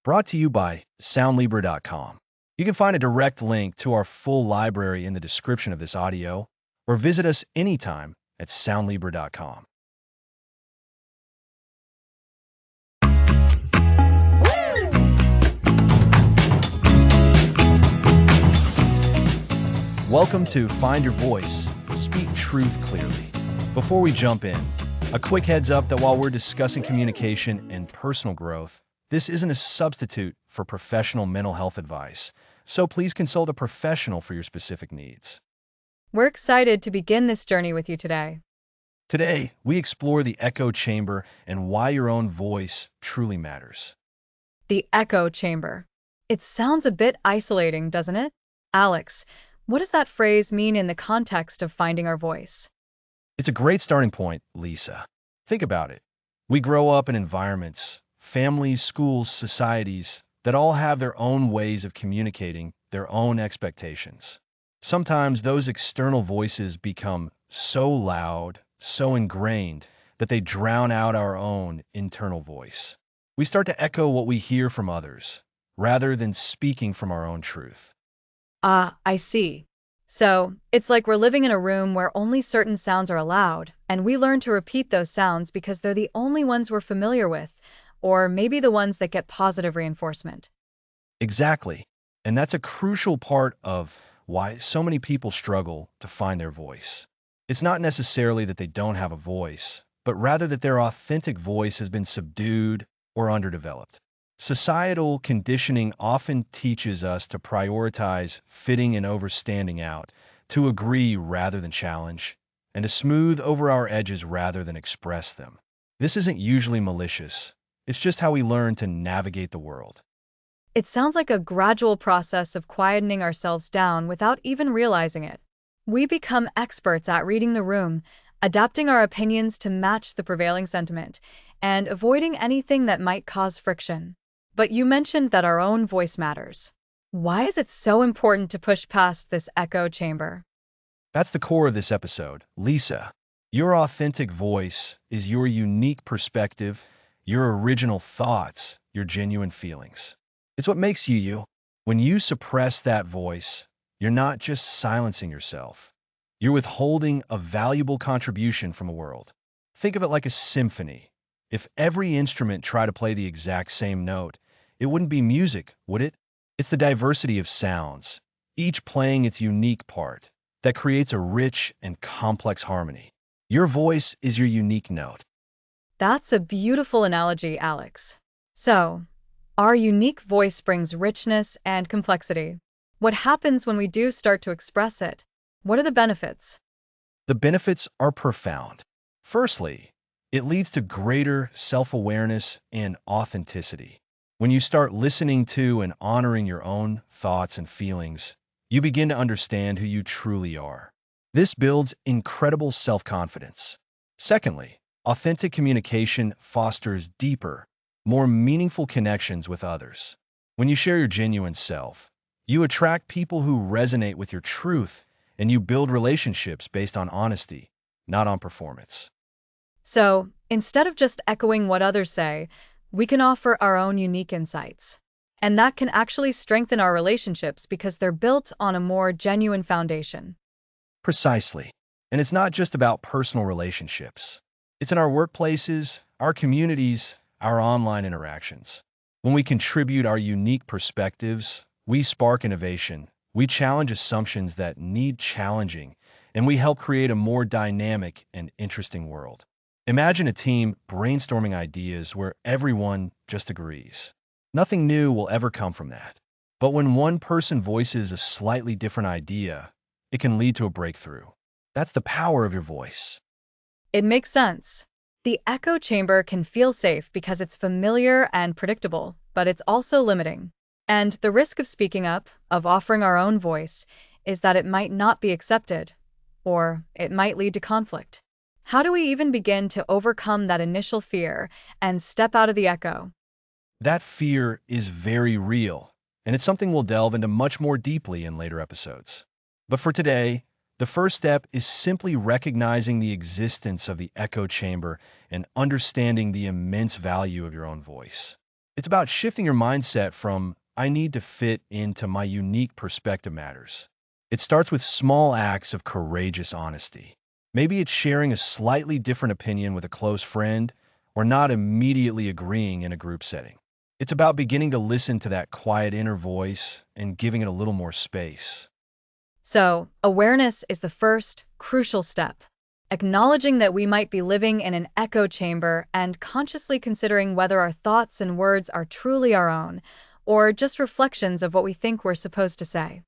brought to you by Soundlibra.com. You can find a direct link to our full library in the description of this audio, or visit us anytime at Soundlibra.com. Welcome to Find Your Voice, Speak Truth Clearly. Before we jump in, a quick heads up that while we're discussing communication and personal growth, this isn't a substitute for professional mental health advice, so please consult a professional for your specific needs. We're excited to begin this journey with you today. Today, we explore the echo chamber and why your own voice truly matters. The echo chamber. It sounds a bit isolating, doesn't it? Alex, what does that phrase mean in the context of finding our voice? It's a great starting point, Lisa. Think about it. We grow up in environments, families, schools, societies, that all have their own ways of communicating, their own expectations. Sometimes those external voices become so loud, so ingrained, that they drown out our own internal voice. We start to echo what we hear from others, rather than speaking from our own truth. I see. So, it's like we're living in a room where only certain sounds are allowed, and we learn to repeat those sounds because they're the only ones we're familiar with, or maybe the ones that get positive reinforcement. Exactly. And that's a crucial part of why so many people struggle to find their voice. It's not necessarily that they don't have a voice, but rather that their authentic voice has been subdued or underdeveloped. Societal conditioning often teaches us to prioritize fitting and over standing out, to agree rather than challenge, and to smooth over our edges rather than express them. This isn't usually malicious. It's just how we learn to navigate the world. It sounds like a gradual process of quietening ourselves down without even realizing it. We become experts at reading the room, adapting our opinions to match the prevailing sentiment, and avoiding anything that might cause friction. But you mentioned that our own voice matters. Why is it so important to push past this echo chamber? That's the core of this episode, Lisa. Your authentic voice is your unique perspective, your original thoughts, your genuine feelings. It's what makes you you. When you suppress that voice, you're not just silencing yourself. You're withholding a valuable contribution from the world. Think of it like a symphony. If every instrument tried to play the exact same note, it wouldn't be music, would it? It's the diversity of sounds, each playing its unique part, that creates a rich and complex harmony. Your voice is your unique note. That's a beautiful analogy, Alex. So, our unique voice brings richness and complexity. What happens when we do start to express it? What are the benefits? The benefits are profound. Firstly, it leads to greater self-awareness and authenticity. When you start listening to and honoring your own thoughts and feelings, you begin to understand who you truly are. This builds incredible self-confidence. Secondly, authentic communication fosters deeper, more meaningful connections with others. When you share your genuine self, you attract people who resonate with your truth, and you build relationships based on honesty, not on performance. So, instead of just echoing what others say, we can offer our own unique insights. And that can actually strengthen our relationships because they're built on a more genuine foundation. Precisely. And it's not just about personal relationships. It's in our workplaces, our communities, our online interactions. When we contribute our unique perspectives, we spark innovation, we challenge assumptions that need challenging, and we help create a more dynamic and interesting world. Imagine a team brainstorming ideas where everyone just agrees. Nothing new will ever come from that. But when one person voices a slightly different idea, it can lead to a breakthrough. That's the power of your voice. It makes sense. The echo chamber can feel safe because it's familiar and predictable, but it's also limiting. And the risk of speaking up, of offering our own voice, is that it might not be accepted, or it might lead to conflict. How do we even begin to overcome that initial fear and step out of the echo? That fear is very real, and it's something we'll delve into much more deeply in later episodes. But for today, the first step is simply recognizing the existence of the echo chamber and understanding the immense value of your own voice. It's about shifting your mindset from, I need to fit into my unique perspective matters. It starts with small acts of courageous honesty. Maybe it's sharing a slightly different opinion with a close friend or not immediately agreeing in a group setting. It's about beginning to listen to that quiet inner voice and giving it a little more space. So, awareness is the first, crucial step. Acknowledging that we might be living in an echo chamber and consciously considering whether our thoughts and words are truly our own, or just reflections of what we think we're supposed to say.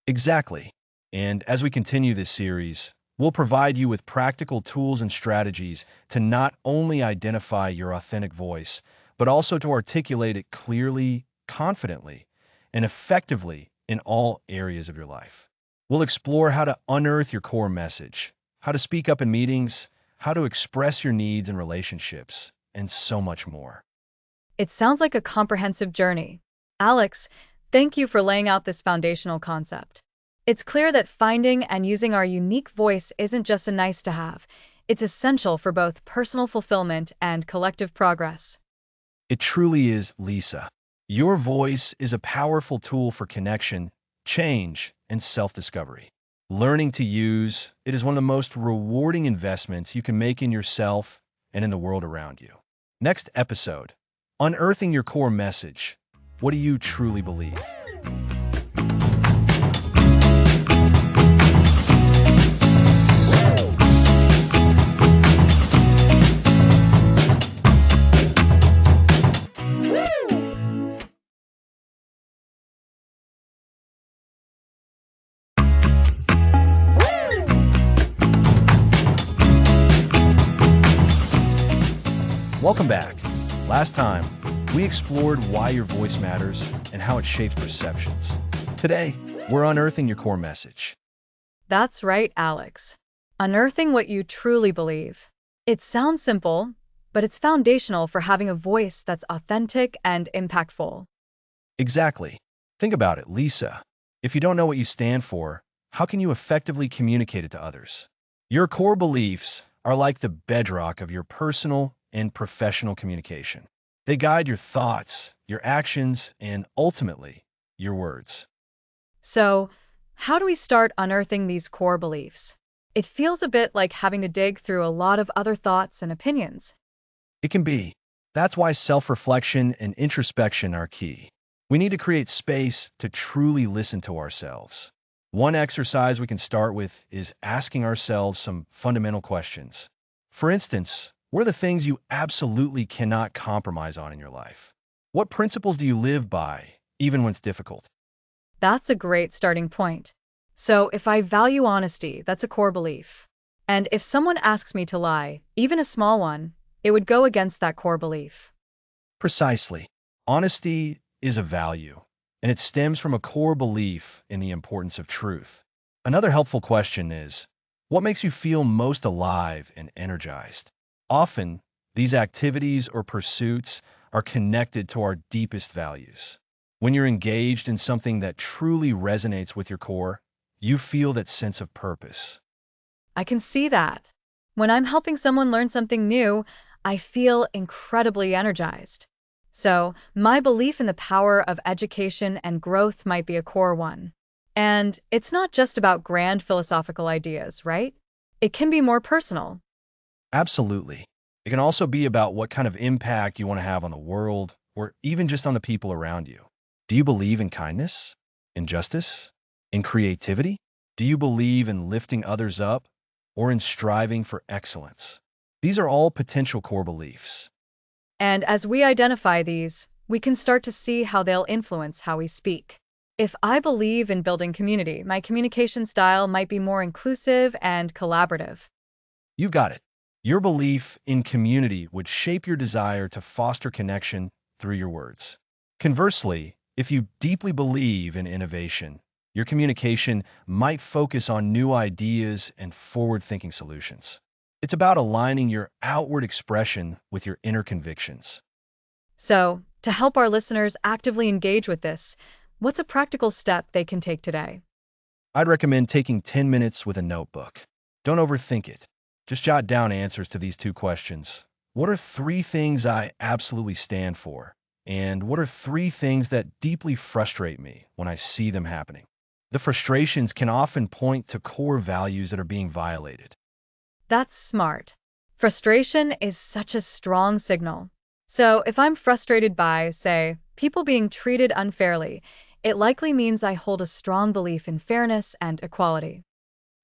Exactly. And as we continue this series, we'll provide you with practical tools and strategies to not only identify your authentic voice, but also to articulate it clearly, confidently, and effectively in all areas of your life. We'll explore how to unearth your core message, how to speak up in meetings, how to express your needs in relationships, and so much more. It sounds like a comprehensive journey. Alex, thank you for laying out this foundational concept. It's clear that finding and using our unique voice isn't just a nice to have, it's essential for both personal fulfillment and collective progress. It truly is, Lisa. Your voice is a powerful tool for connection, change, and self-discovery. Learning to use it is one of the most rewarding investments you can make in yourself and in the world around you. Next episode, Unearthing Your Core Message. What do you truly believe? Welcome back. Last time, we explored why your voice matters and how it shapes perceptions. Today, we're unearthing your core message. That's right, Alex. Unearthing what you truly believe. It sounds simple, but it's foundational for having a voice that's authentic and impactful. Exactly. Think about it, Lisa. If you don't know what you stand for, how can you effectively communicate it to others? Your core beliefs are like the bedrock of your personal and professional communication. They guide your thoughts, your actions, and ultimately, your words. So, how do we start unearthing these core beliefs? It feels a bit like having to dig through a lot of other thoughts and opinions. It can be. That's why self-reflection and introspection are key. We need to create space to truly listen to ourselves. One exercise we can start with is asking ourselves some fundamental questions. For instance, what are the things you absolutely cannot compromise on in your life? What principles do you live by, even when it's difficult? That's a great starting point. So, if I value honesty, that's a core belief. And if someone asks me to lie, even a small one, it would go against that core belief. Precisely. Honesty is a value, and it stems from a core belief in the importance of truth. Another helpful question is, what makes you feel most alive and energized? Often, these activities or pursuits are connected to our deepest values. When you're engaged in something that truly resonates with your core, you feel that sense of purpose. I can see that. When I'm helping someone learn something new, I feel incredibly energized. So, my belief in the power of education and growth might be a core one. And it's not just about grand philosophical ideas, right? It can be more personal. Absolutely. It can also be about what kind of impact you want to have on the world or even just on the people around you. Do you believe in kindness, in justice, in creativity? Do you believe in lifting others up or in striving for excellence? These are all potential core beliefs. And as we identify these, we can start to see how they'll influence how we speak. If I believe in building community, my communication style might be more inclusive and collaborative. You've got it. Your belief in community would shape your desire to foster connection through your words. Conversely, if you deeply believe in innovation, your communication might focus on new ideas and forward-thinking solutions. It's about aligning your outward expression with your inner convictions. So, to help our listeners actively engage with this, what's a practical step they can take today? I'd recommend taking 10 minutes with a notebook. Don't overthink it. Just jot down answers to these two questions. What are three things I absolutely stand for? And what are 3 things that deeply frustrate me when I see them happening? The frustrations can often point to core values that are being violated. That's smart. Frustration is such a strong signal. So, if I'm frustrated by, say, people being treated unfairly, it likely means I hold a strong belief in fairness and equality.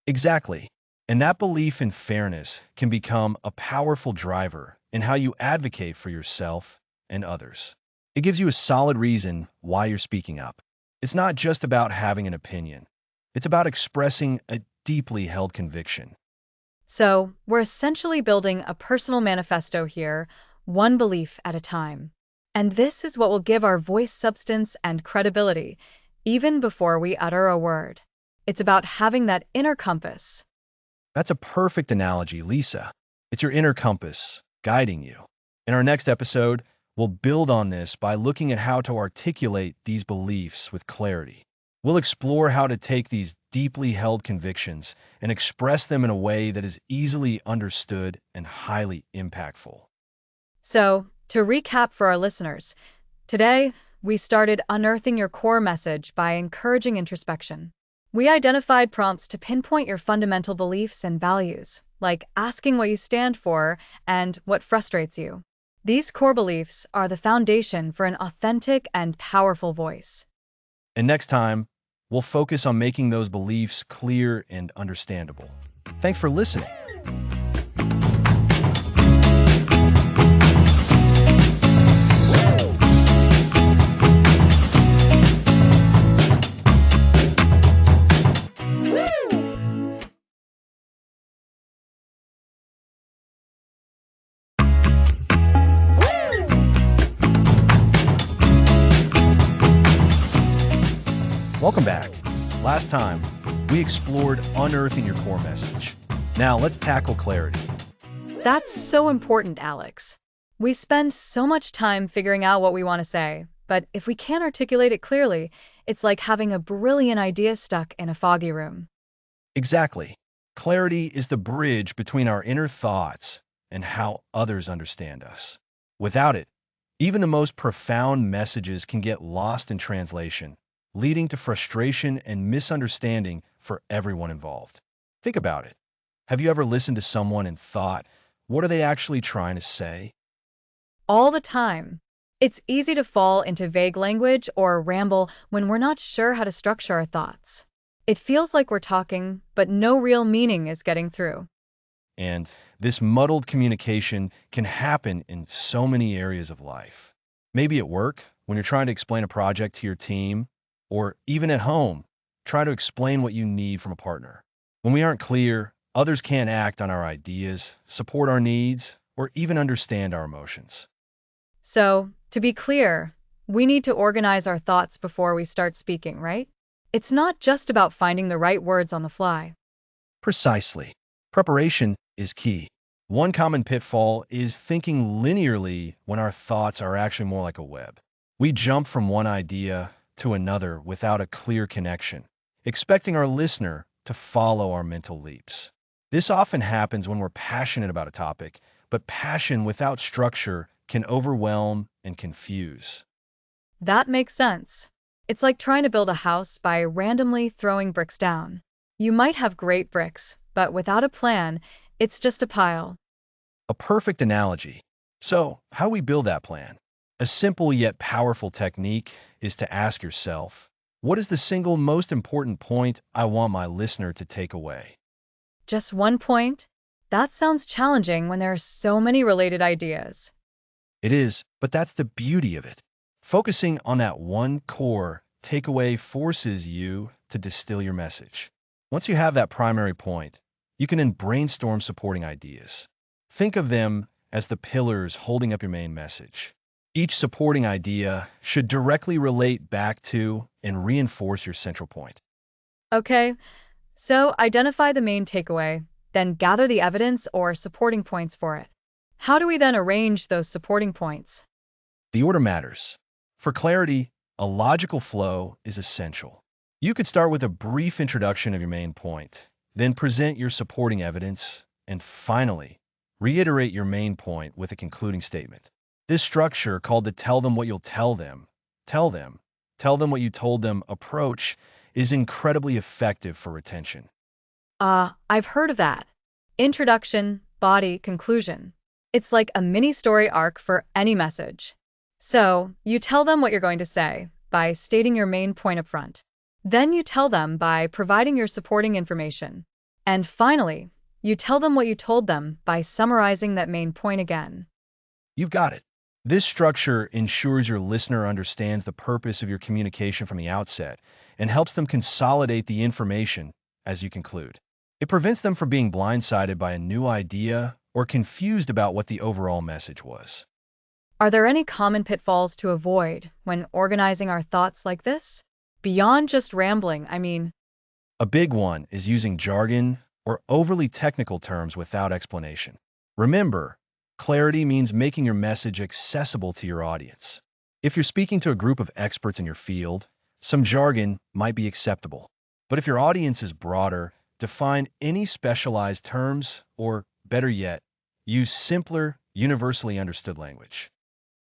Exactly. And that belief in fairness can become a powerful driver in how you advocate for yourself and others. It gives you a solid reason why you're speaking up. It's not just about having an opinion. It's about expressing a deeply held conviction. So, we're essentially building a personal manifesto here, one belief at a time. And this is what will give our voice substance and credibility, even before we utter a word. It's about having that inner compass. That's a perfect analogy, Lisa. It's your inner compass guiding you. In our next episode, we'll build on this by looking at how to articulate these beliefs with clarity. We'll explore how to take these deeply held convictions and express them in a way that is easily understood and highly impactful. So, to recap for our listeners, today we started unearthing your core message by encouraging introspection. We identified prompts to pinpoint your fundamental beliefs and values, like asking what you stand for and what frustrates you. These core beliefs are the foundation for an authentic and powerful voice. And next time, we'll focus on making those beliefs clear and understandable. Thanks for listening. Welcome back. Last time, we explored unearthing your core message. Now let's tackle clarity. That's so important, Alex. We spend so much time figuring out what we want to say, but if we can't articulate it clearly, it's like having a brilliant idea stuck in a foggy room. Exactly. Clarity is the bridge between our inner thoughts and how others understand us. Without it, even the most profound messages can get lost in translation, leading to frustration and misunderstanding for everyone involved. Think about it. Have you ever listened to someone and thought, what are they actually trying to say? All the time. It's easy to fall into vague language or ramble when we're not sure how to structure our thoughts. It feels like we're talking, but no real meaning is getting through. And this muddled communication can happen in so many areas of life. Maybe at work, when you're trying to explain a project to your team, or even at home, try to explain what you need from a partner. When we aren't clear, others can't act on our ideas, support our needs, or even understand our emotions. So, to be clear, we need to organize our thoughts before we start speaking, right? It's not just about finding the right words on the fly. Precisely. Preparation is key. One common pitfall is thinking linearly when our thoughts are actually more like a web. We jump from one idea to another without a clear connection, expecting our listener to follow our mental leaps. This often happens when we're passionate about a topic, but passion without structure can overwhelm and confuse. That makes sense. It's like trying to build a house by randomly throwing bricks down. You might have great bricks, but without a plan, it's just a pile. A perfect analogy. So, how do we build that plan? A simple yet powerful technique is to ask yourself, what is the single most important point I want my listener to take away? Just one point? That sounds challenging when there are so many related ideas. It is, but that's the beauty of it. Focusing on that one core takeaway forces you to distill your message. Once you have that primary point, you can then brainstorm supporting ideas. Think of them as the pillars holding up your main message. Each supporting idea should directly relate back to and reinforce your central point. Okay, so identify the main takeaway, then gather the evidence or supporting points for it. How do we then arrange those supporting points? The order matters. For clarity, a logical flow is essential. You could start with a brief introduction of your main point, then present your supporting evidence, and finally, reiterate your main point with a concluding statement. This structure, called the tell them what you'll tell them, tell them what you told them approach, is incredibly effective for retention. I've heard of that. Introduction, body, conclusion. It's like a mini story arc for any message. So, you tell them what you're going to say by stating your main point up front. Then you tell them by providing your supporting information. And finally, you tell them what you told them by summarizing that main point again. You've got it. This structure ensures your listener understands the purpose of your communication from the outset and helps them consolidate the information as you conclude. It prevents them from being blindsided by a new idea or confused about what the overall message was. Are there any common pitfalls to avoid when organizing our thoughts like this? Beyond just rambling, I mean. A big one is using jargon or overly technical terms without explanation. Remember, clarity means making your message accessible to your audience. If you're speaking to a group of experts in your field, some jargon might be acceptable. But if your audience is broader, define any specialized terms or, better yet, use simpler, universally understood language.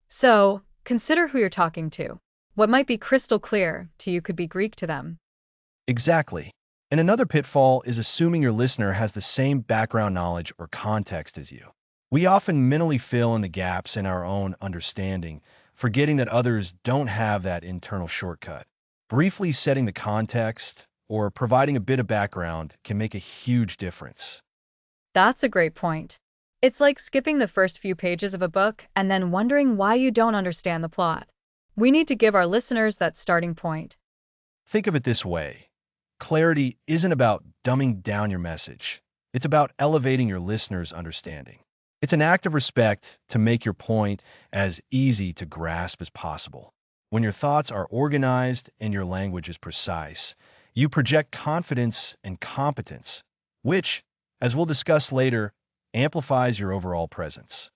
So, consider who you're talking to. What might be crystal clear to you could be Greek to them. Exactly. And another pitfall is assuming your listener has the same background knowledge or context as you. We often mentally fill in the gaps in our own understanding, forgetting that others don't have that internal shortcut. Briefly setting the context or providing a bit of background can make a huge difference. That's a great point. It's like skipping the first few pages of a book and then wondering why you don't understand the plot. We need to give our listeners that starting point. Think of it this way. Clarity isn't about dumbing down your message. It's about elevating your listener's understanding. It's an act of respect to make your point as easy to grasp as possible. When your thoughts are organized and your language is precise, you project confidence and competence, which, as we'll discuss later, amplifies your overall presence.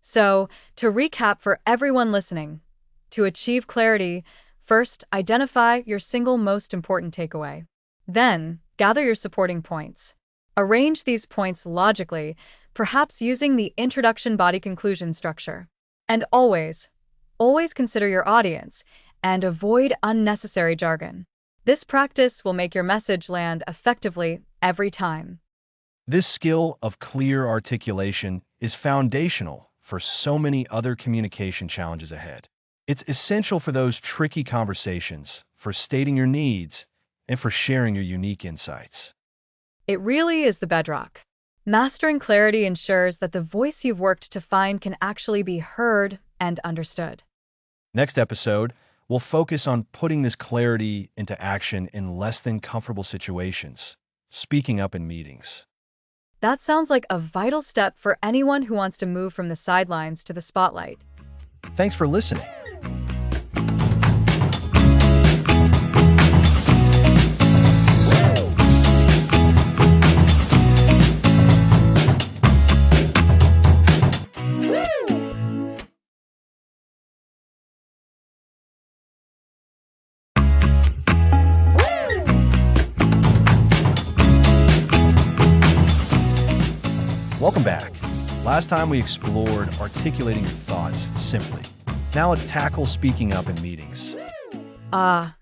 So, to recap for everyone listening, to achieve clarity, first identify your single most important takeaway. Then, gather your supporting points. Arrange these points logically, perhaps using the introduction body conclusion structure. And always consider your audience and avoid unnecessary jargon. This practice will make your message land effectively every time. This skill of clear articulation is foundational for so many other communication challenges ahead. It's essential for those tricky conversations, for stating your needs, and for sharing your unique insights. It really is the bedrock. Mastering clarity ensures that the voice you've worked to find can actually be heard and understood. Next episode, we'll focus on putting this clarity into action in less than comfortable situations, speaking up in meetings. That sounds like a vital step for anyone who wants to move from the sidelines to the spotlight. Thanks for listening. Welcome back. Last time we explored articulating your thoughts simply. Now let's tackle speaking up in meetings.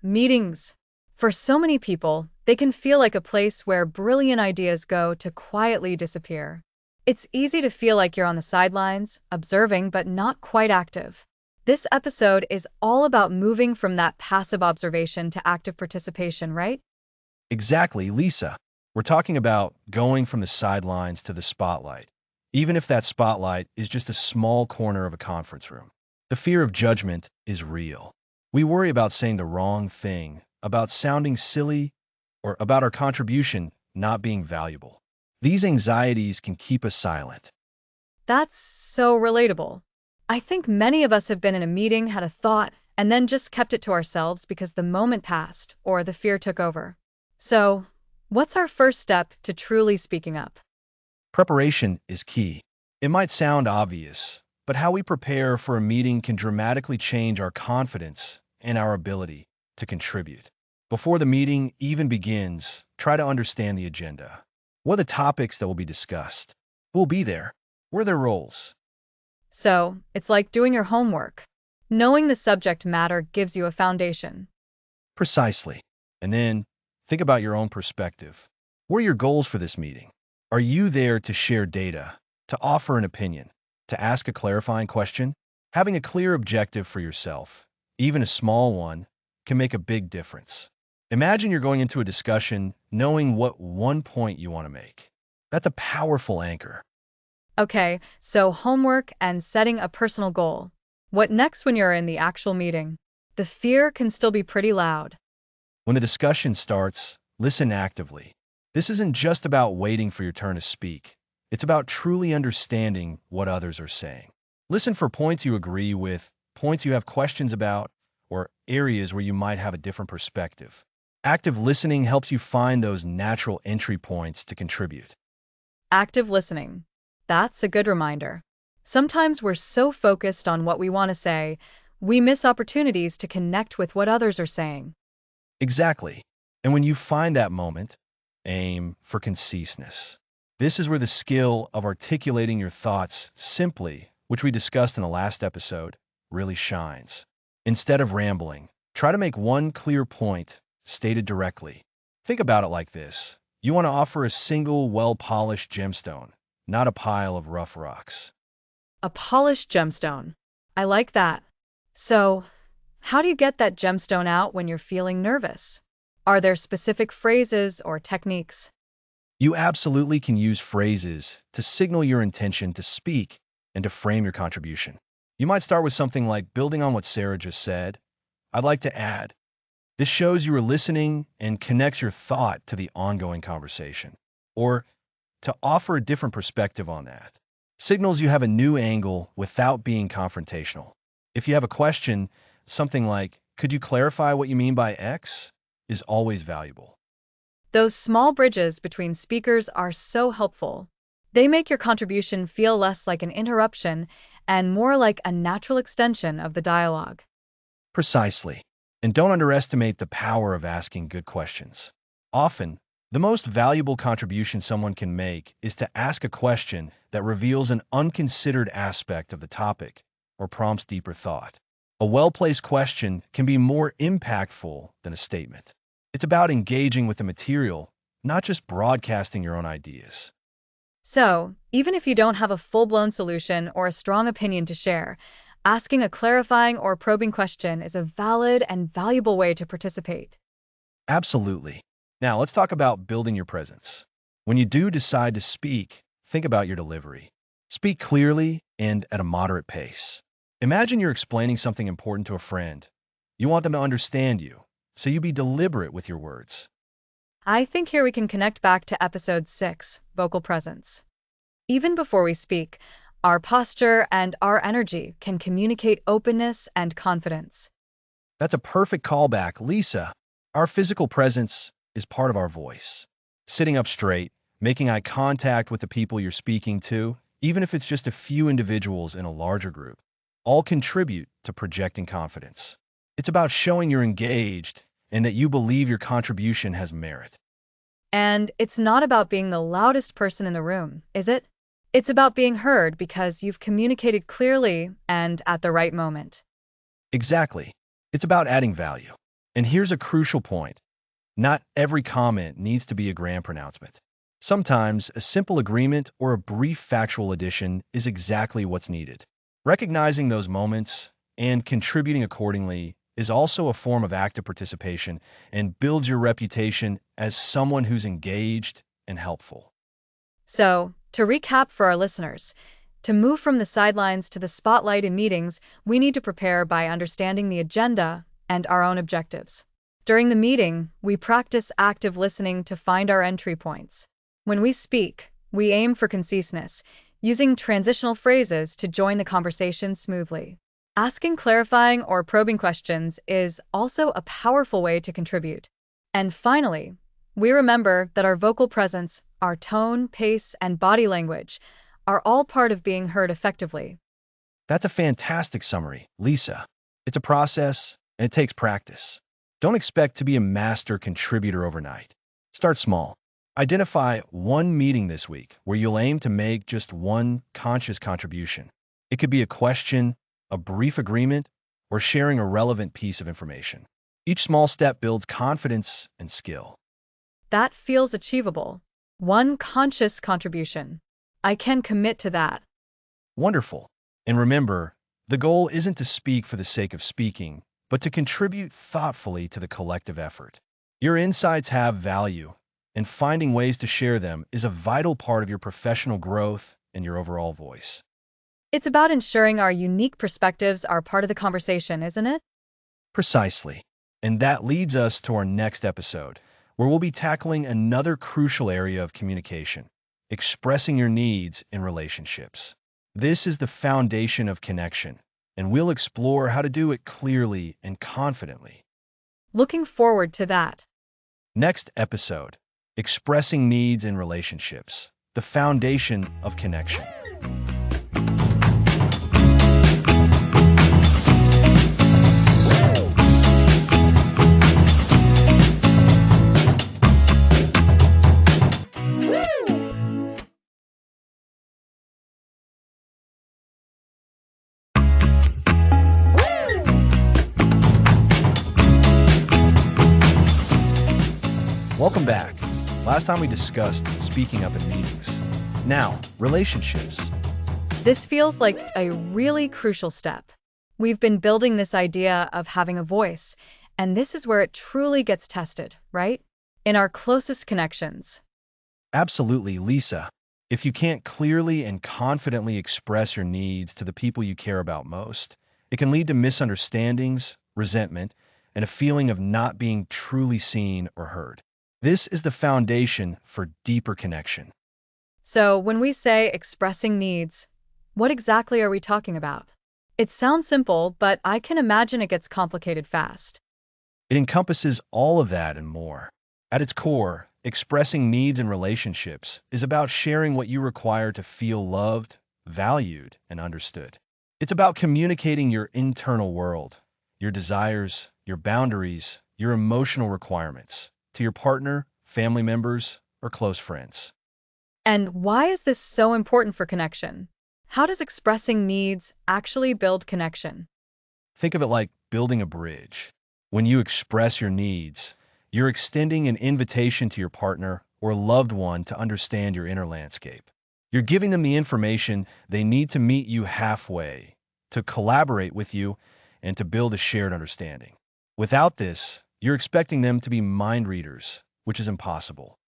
Meetings. For so many people, they can feel like a place where brilliant ideas go to quietly disappear. It's easy to feel like you're on the sidelines, observing but not quite active. This episode is all about moving from that passive observation to active participation, right? Exactly, Lisa. We're talking about going from the sidelines to the spotlight, even if that spotlight is just a small corner of a conference room. The fear of judgment is real. We worry about saying the wrong thing, about sounding silly, or about our contribution not being valuable. These anxieties can keep us silent. That's so relatable. I think many of us have been in a meeting, had a thought, and then just kept it to ourselves because the moment passed or the fear took over. So, what's our first step to truly speaking up? Preparation is key. It might sound obvious, but how we prepare for a meeting can dramatically change our confidence and our ability to contribute. Before the meeting even begins, try to understand the agenda. What are the topics that will be discussed? Who will be there? What are their roles? So, it's like doing your homework. Knowing the subject matter gives you a foundation. Precisely. And then think about your own perspective. What are your goals for this meeting? Are you there to share data, to offer an opinion, to ask a clarifying question? Having a clear objective for yourself, even a small one, can make a big difference. Imagine you're going into a discussion knowing what one point you want to make. That's a powerful anchor. Okay, so homework and setting a personal goal. What next when you're in the actual meeting? The fear can still be pretty loud. When the discussion starts, listen actively. This isn't just about waiting for your turn to speak. It's about truly understanding what others are saying. Listen for points you agree with, points you have questions about, or areas where you might have a different perspective. Active listening helps you find those natural entry points to contribute. Active listening. That's a good reminder. Sometimes we're so focused on what we want to say, we miss opportunities to connect with what others are saying. Exactly. And when you find that moment, aim for conciseness. This is where the skill of articulating your thoughts simply, which we discussed in the last episode, really shines. Instead of rambling, try to make one clear point stated directly. Think about it like this. You want to offer a single, well-polished gemstone, not a pile of rough rocks. A polished gemstone. I like that. So, how do you get that gemstone out when you're feeling nervous? Are there specific phrases or techniques? You absolutely can use phrases to signal your intention to speak and to frame your contribution. You might start with something like, building on what Sarah just said, I'd like to add. This shows you are listening and connects your thought to the ongoing conversation. Or, to offer a different perspective on that, signals you have a new angle without being confrontational. If you have a question, something like, could you clarify what you mean by X, is always valuable. Those small bridges between speakers are so helpful. They make your contribution feel less like an interruption and more like a natural extension of the dialogue. Precisely. And don't underestimate the power of asking good questions. Often, the most valuable contribution someone can make is to ask a question that reveals an unconsidered aspect of the topic or prompts deeper thought. A well-placed question can be more impactful than a statement. It's about engaging with the material, not just broadcasting your own ideas. So, even if you don't have a full-blown solution or a strong opinion to share, asking a clarifying or probing question is a valid and valuable way to participate. Absolutely. Now, let's talk about building your presence. When you do decide to speak, think about your delivery. Speak clearly and at a moderate pace. Imagine you're explaining something important to a friend. You want them to understand you, so you be deliberate with your words. I think here we can connect back to episode 6, vocal presence. Even before we speak, our posture and our energy can communicate openness and confidence. That's a perfect callback, Lisa. Our physical presence is part of our voice. Sitting up straight, making eye contact with the people you're speaking to, even if it's just a few individuals in a larger group, all contribute to projecting confidence. It's about showing you're engaged and that you believe your contribution has merit. And it's not about being the loudest person in the room, is it? It's about being heard because you've communicated clearly and at the right moment. Exactly. It's about adding value. And here's a crucial point. Not every comment needs to be a grand pronouncement. Sometimes a simple agreement or a brief factual addition is exactly what's needed. Recognizing those moments and contributing accordingly is also a form of active participation and builds your reputation as someone who's engaged and helpful. So, to recap for our listeners, to move from the sidelines to the spotlight in meetings, we need to prepare by understanding the agenda and our own objectives. During the meeting, we practice active listening to find our entry points. When we speak, we aim for conciseness, using transitional phrases to join the conversation smoothly. Asking clarifying or probing questions is also a powerful way to contribute. And finally, we remember that our vocal presence, our tone, pace, and body language are all part of being heard effectively. That's a fantastic summary, Lisa. It's a process and it takes practice. Don't expect to be a master contributor overnight. Start small. Identify one meeting this week where you'll aim to make just one conscious contribution. It could be a question, a brief agreement, or sharing a relevant piece of information. Each small step builds confidence and skill. That feels achievable. One conscious contribution. I can commit to that. Wonderful. And remember, the goal isn't to speak for the sake of speaking, but to contribute thoughtfully to the collective effort. Your insights have value, and finding ways to share them is a vital part of your professional growth and your overall voice. It's about ensuring our unique perspectives are part of the conversation, isn't it? Precisely. And that leads us to our next episode, where we'll be tackling another crucial area of communication, expressing your needs in relationships. This is the foundation of connection, and we'll explore how to do it clearly and confidently. Looking forward to that. Next episode, expressing needs in relationships, the foundation of connection. Welcome back. Last time we discussed speaking up in meetings. Now, relationships. This feels like a really crucial step. We've been building this idea of having a voice, and this is where it truly gets tested, right? In our closest connections. Absolutely, Lisa. If you can't clearly and confidently express your needs to the people you care about most, it can lead to misunderstandings, resentment, and a feeling of not being truly seen or heard. This is the foundation for deeper connection. So, when we say expressing needs, what exactly are we talking about? It sounds simple, but I can imagine it gets complicated fast. It encompasses all of that and more. At its core, expressing needs in relationships is about sharing what you require to feel loved, valued, and understood. It's about communicating your internal world, your desires, your boundaries, your emotional requirements to your partner, family members, or close friends. And why is this so important for connection? How does expressing needs actually build connection? Think of it like building a bridge. When you express your needs, you're extending an invitation to your partner or loved one to understand your inner landscape. You're giving them the information they need to meet you halfway, to collaborate with you, and to build a shared understanding. Without this, you're expecting them to be mind readers, which is impossible.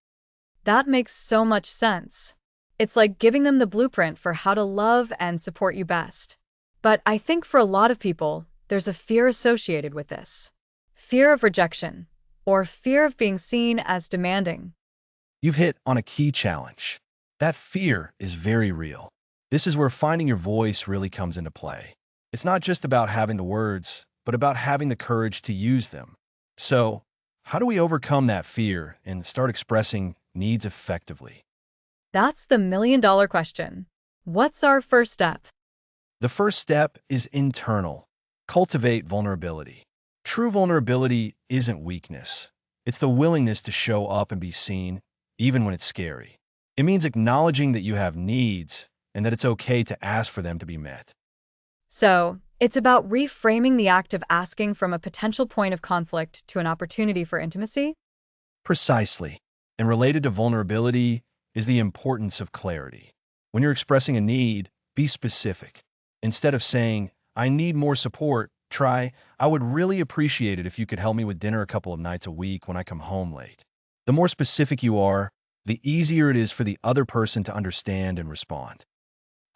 That makes so much sense. It's like giving them the blueprint for how to love and support you best. But I think for a lot of people, there's a fear associated with this. Fear of rejection, or fear of being seen as demanding. You've hit on a key challenge. That fear is very real. This is where finding your voice really comes into play. It's not just about having the words, but about having the courage to use them. So, how do we overcome that fear and start expressing needs effectively? That's the million-dollar question. What's our first step? The first step is internal. Cultivate vulnerability. True vulnerability isn't weakness. It's the willingness to show up and be seen, even when it's scary. It means acknowledging that you have needs and that it's okay to ask for them to be met. So, it's about reframing the act of asking from a potential point of conflict to an opportunity for intimacy? Precisely. And related to vulnerability is the importance of clarity. When you're expressing a need, be specific. Instead of saying, I need more support, try, I would really appreciate it if you could help me with dinner a couple of nights a week when I come home late. The more specific you are, the easier it is for the other person to understand and respond.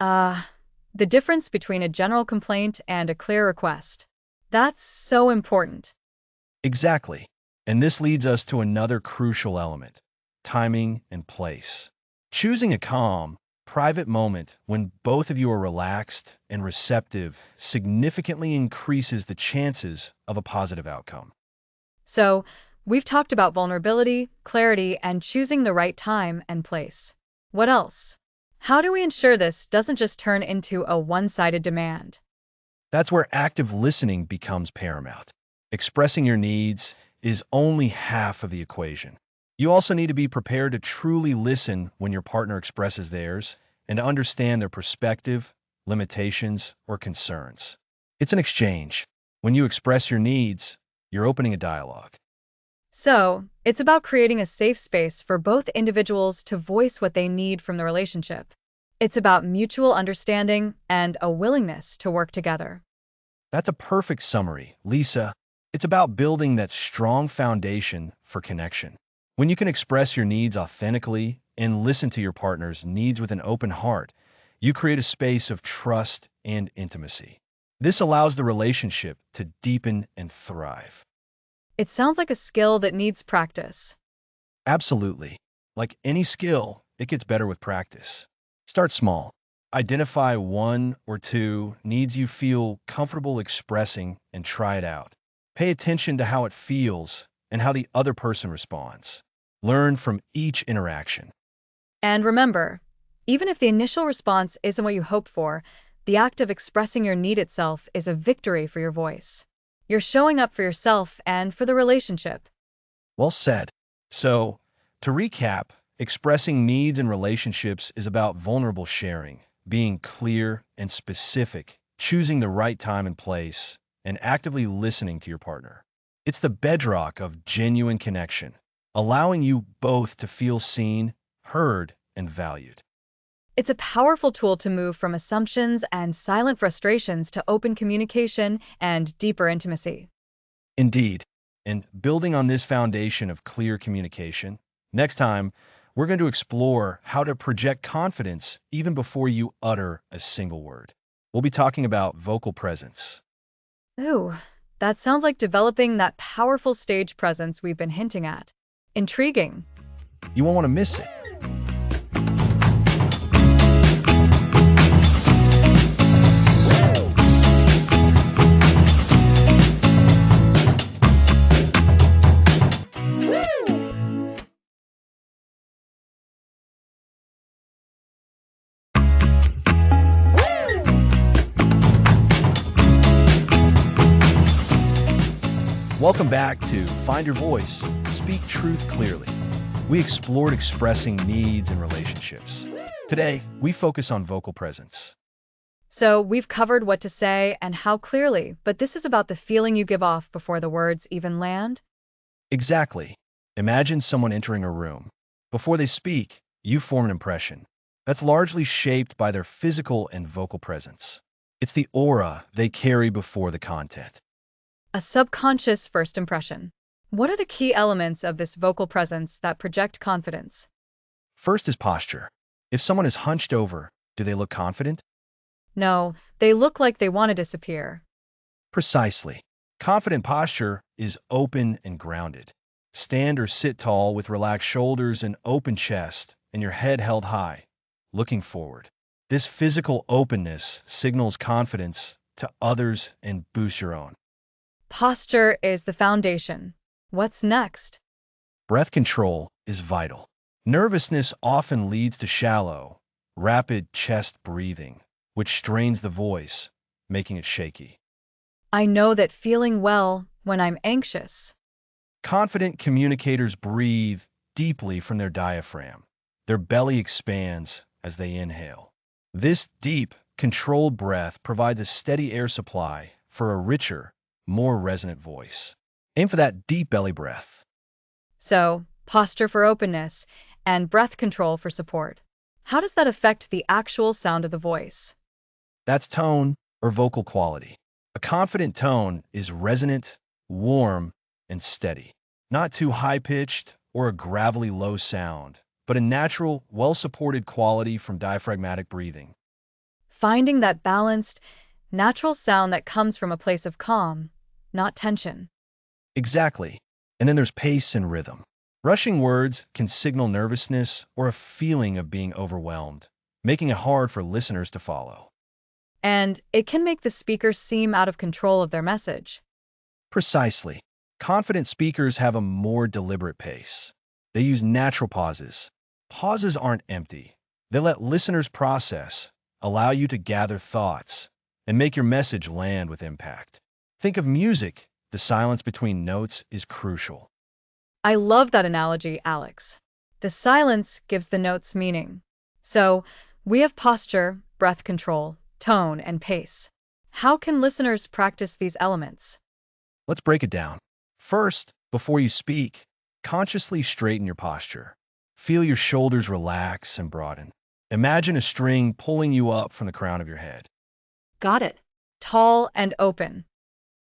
Ah, the difference between a general complaint and a clear request. That's so important. Exactly. And this leads us to another crucial element, timing and place. Choosing a calm, private moment when both of you are relaxed and receptive significantly increases the chances of a positive outcome. So, we've talked about vulnerability, clarity, and choosing the right time and place. What else? How do we ensure this doesn't just turn into a one-sided demand? That's where active listening becomes paramount. Expressing your needs is only half of the equation. You also need to be prepared to truly listen when your partner expresses theirs and to understand their perspective, limitations, or concerns. It's an exchange. When you express your needs, you're opening a dialogue. So, it's about creating a safe space for both individuals to voice what they need from the relationship. It's about mutual understanding and a willingness to work together. That's a perfect summary, Lisa. It's about building that strong foundation for connection. When you can express your needs authentically and listen to your partner's needs with an open heart, you create a space of trust and intimacy. This allows the relationship to deepen and thrive. It sounds like a skill that needs practice. Absolutely. Like any skill, it gets better with practice. Start small. Identify one or two needs you feel comfortable expressing and try it out. Pay attention to how it feels and how the other person responds. Learn from each interaction. And remember, even if the initial response isn't what you hoped for, the act of expressing your need itself is a victory for your voice. You're showing up for yourself and for the relationship. Well said. So, to recap, expressing needs in relationships is about vulnerable sharing, being clear and specific, choosing the right time and place, and actively listening to your partner. It's the bedrock of genuine connection, allowing you both to feel seen, heard, and valued. It's a powerful tool to move from assumptions and silent frustrations to open communication and deeper intimacy. Indeed. And building on this foundation of clear communication, next time we're going to explore how to project confidence even before you utter a single word. We'll be talking about vocal presence. Ooh, that sounds like developing that powerful stage presence we've been hinting at. Intriguing. You won't want to miss it. Welcome back to Find Your Voice, Speak Truth Clearly. We explored expressing needs in relationships. Today, we focus on vocal presence. So, we've covered what to say and how clearly, but this is about the feeling you give off before the words even land. Exactly. Imagine someone entering a room. Before they speak, you form an impression. That's largely shaped by their physical and vocal presence. It's the aura they carry before the content. A subconscious first impression. What are the key elements of this vocal presence that project confidence? First is posture. If someone is hunched over, do they look confident? No, they look like they want to disappear. Precisely. Confident posture is open and grounded. Stand or sit tall with relaxed shoulders and open chest and your head held high, looking forward. This physical openness signals confidence to others and boosts your own. Posture is the foundation. What's next? Breath control is vital. Nervousness often leads to shallow, rapid chest breathing, which strains the voice, making it shaky. I know that feeling well when I'm anxious. Confident communicators breathe deeply from their diaphragm. Their belly expands as they inhale. This deep, controlled breath provides a steady air supply for a richer, more resonant voice. Aim for that deep belly breath. So, posture for openness and breath control for support. How does that affect the actual sound of the voice? That's tone or vocal quality. A confident tone is resonant, warm, and steady. Not too high-pitched or a gravelly low sound, but a natural, well-supported quality from diaphragmatic breathing. Finding that balanced, natural sound that comes from a place of calm, not tension. Exactly. And then there's pace and rhythm. Rushing words can signal nervousness or a feeling of being overwhelmed, making it hard for listeners to follow. And it can make the speaker seem out of control of their message. Precisely. Confident speakers have a more deliberate pace. They use natural pauses. Pauses aren't empty. They let listeners process, allow you to gather thoughts, and make your message land with impact. Think of music. The silence between notes is crucial. I love that analogy, Alex. The silence gives the notes meaning. So, we have posture, breath control, tone, and pace. How can listeners practice these elements? Let's break it down. First, before you speak, consciously straighten your posture. Feel your shoulders relax and broaden. Imagine a string pulling you up from the crown of your head. Got it. Tall and open.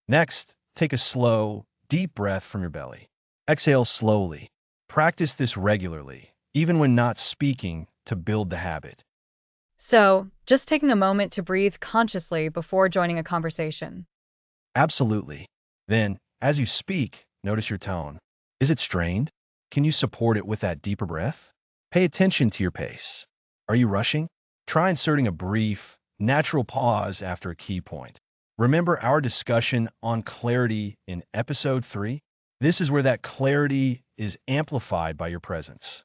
Next, take a slow, deep breath from your belly. Exhale slowly. Practice this regularly, even when not speaking, to build the habit. So, just taking a moment to breathe consciously before joining a conversation. Absolutely. Then, as you speak, notice your tone. Is it strained? Can you support it with that deeper breath? Pay attention to your pace. Are you rushing? Try inserting a brief, natural pause after a key point. Remember our discussion on clarity in episode 3? This is where that clarity is amplified by your presence.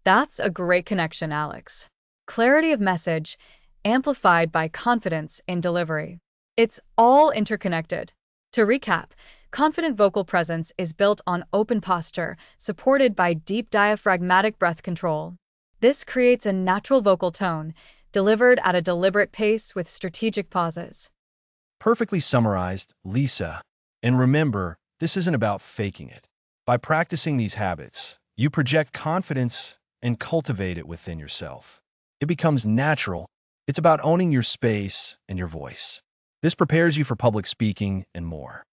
That's a great connection, Alex. Clarity of message amplified by confidence in delivery. It's all interconnected. To recap, confident vocal presence is built on open posture, supported by deep diaphragmatic breath control. This creates a natural vocal tone, delivered at a deliberate pace with strategic pauses. Perfectly summarized, Lisa. And remember, this isn't about faking it. By practicing these habits, you project confidence and cultivate it within yourself. It becomes natural. It's about owning your space and your voice. This prepares you for public speaking and more.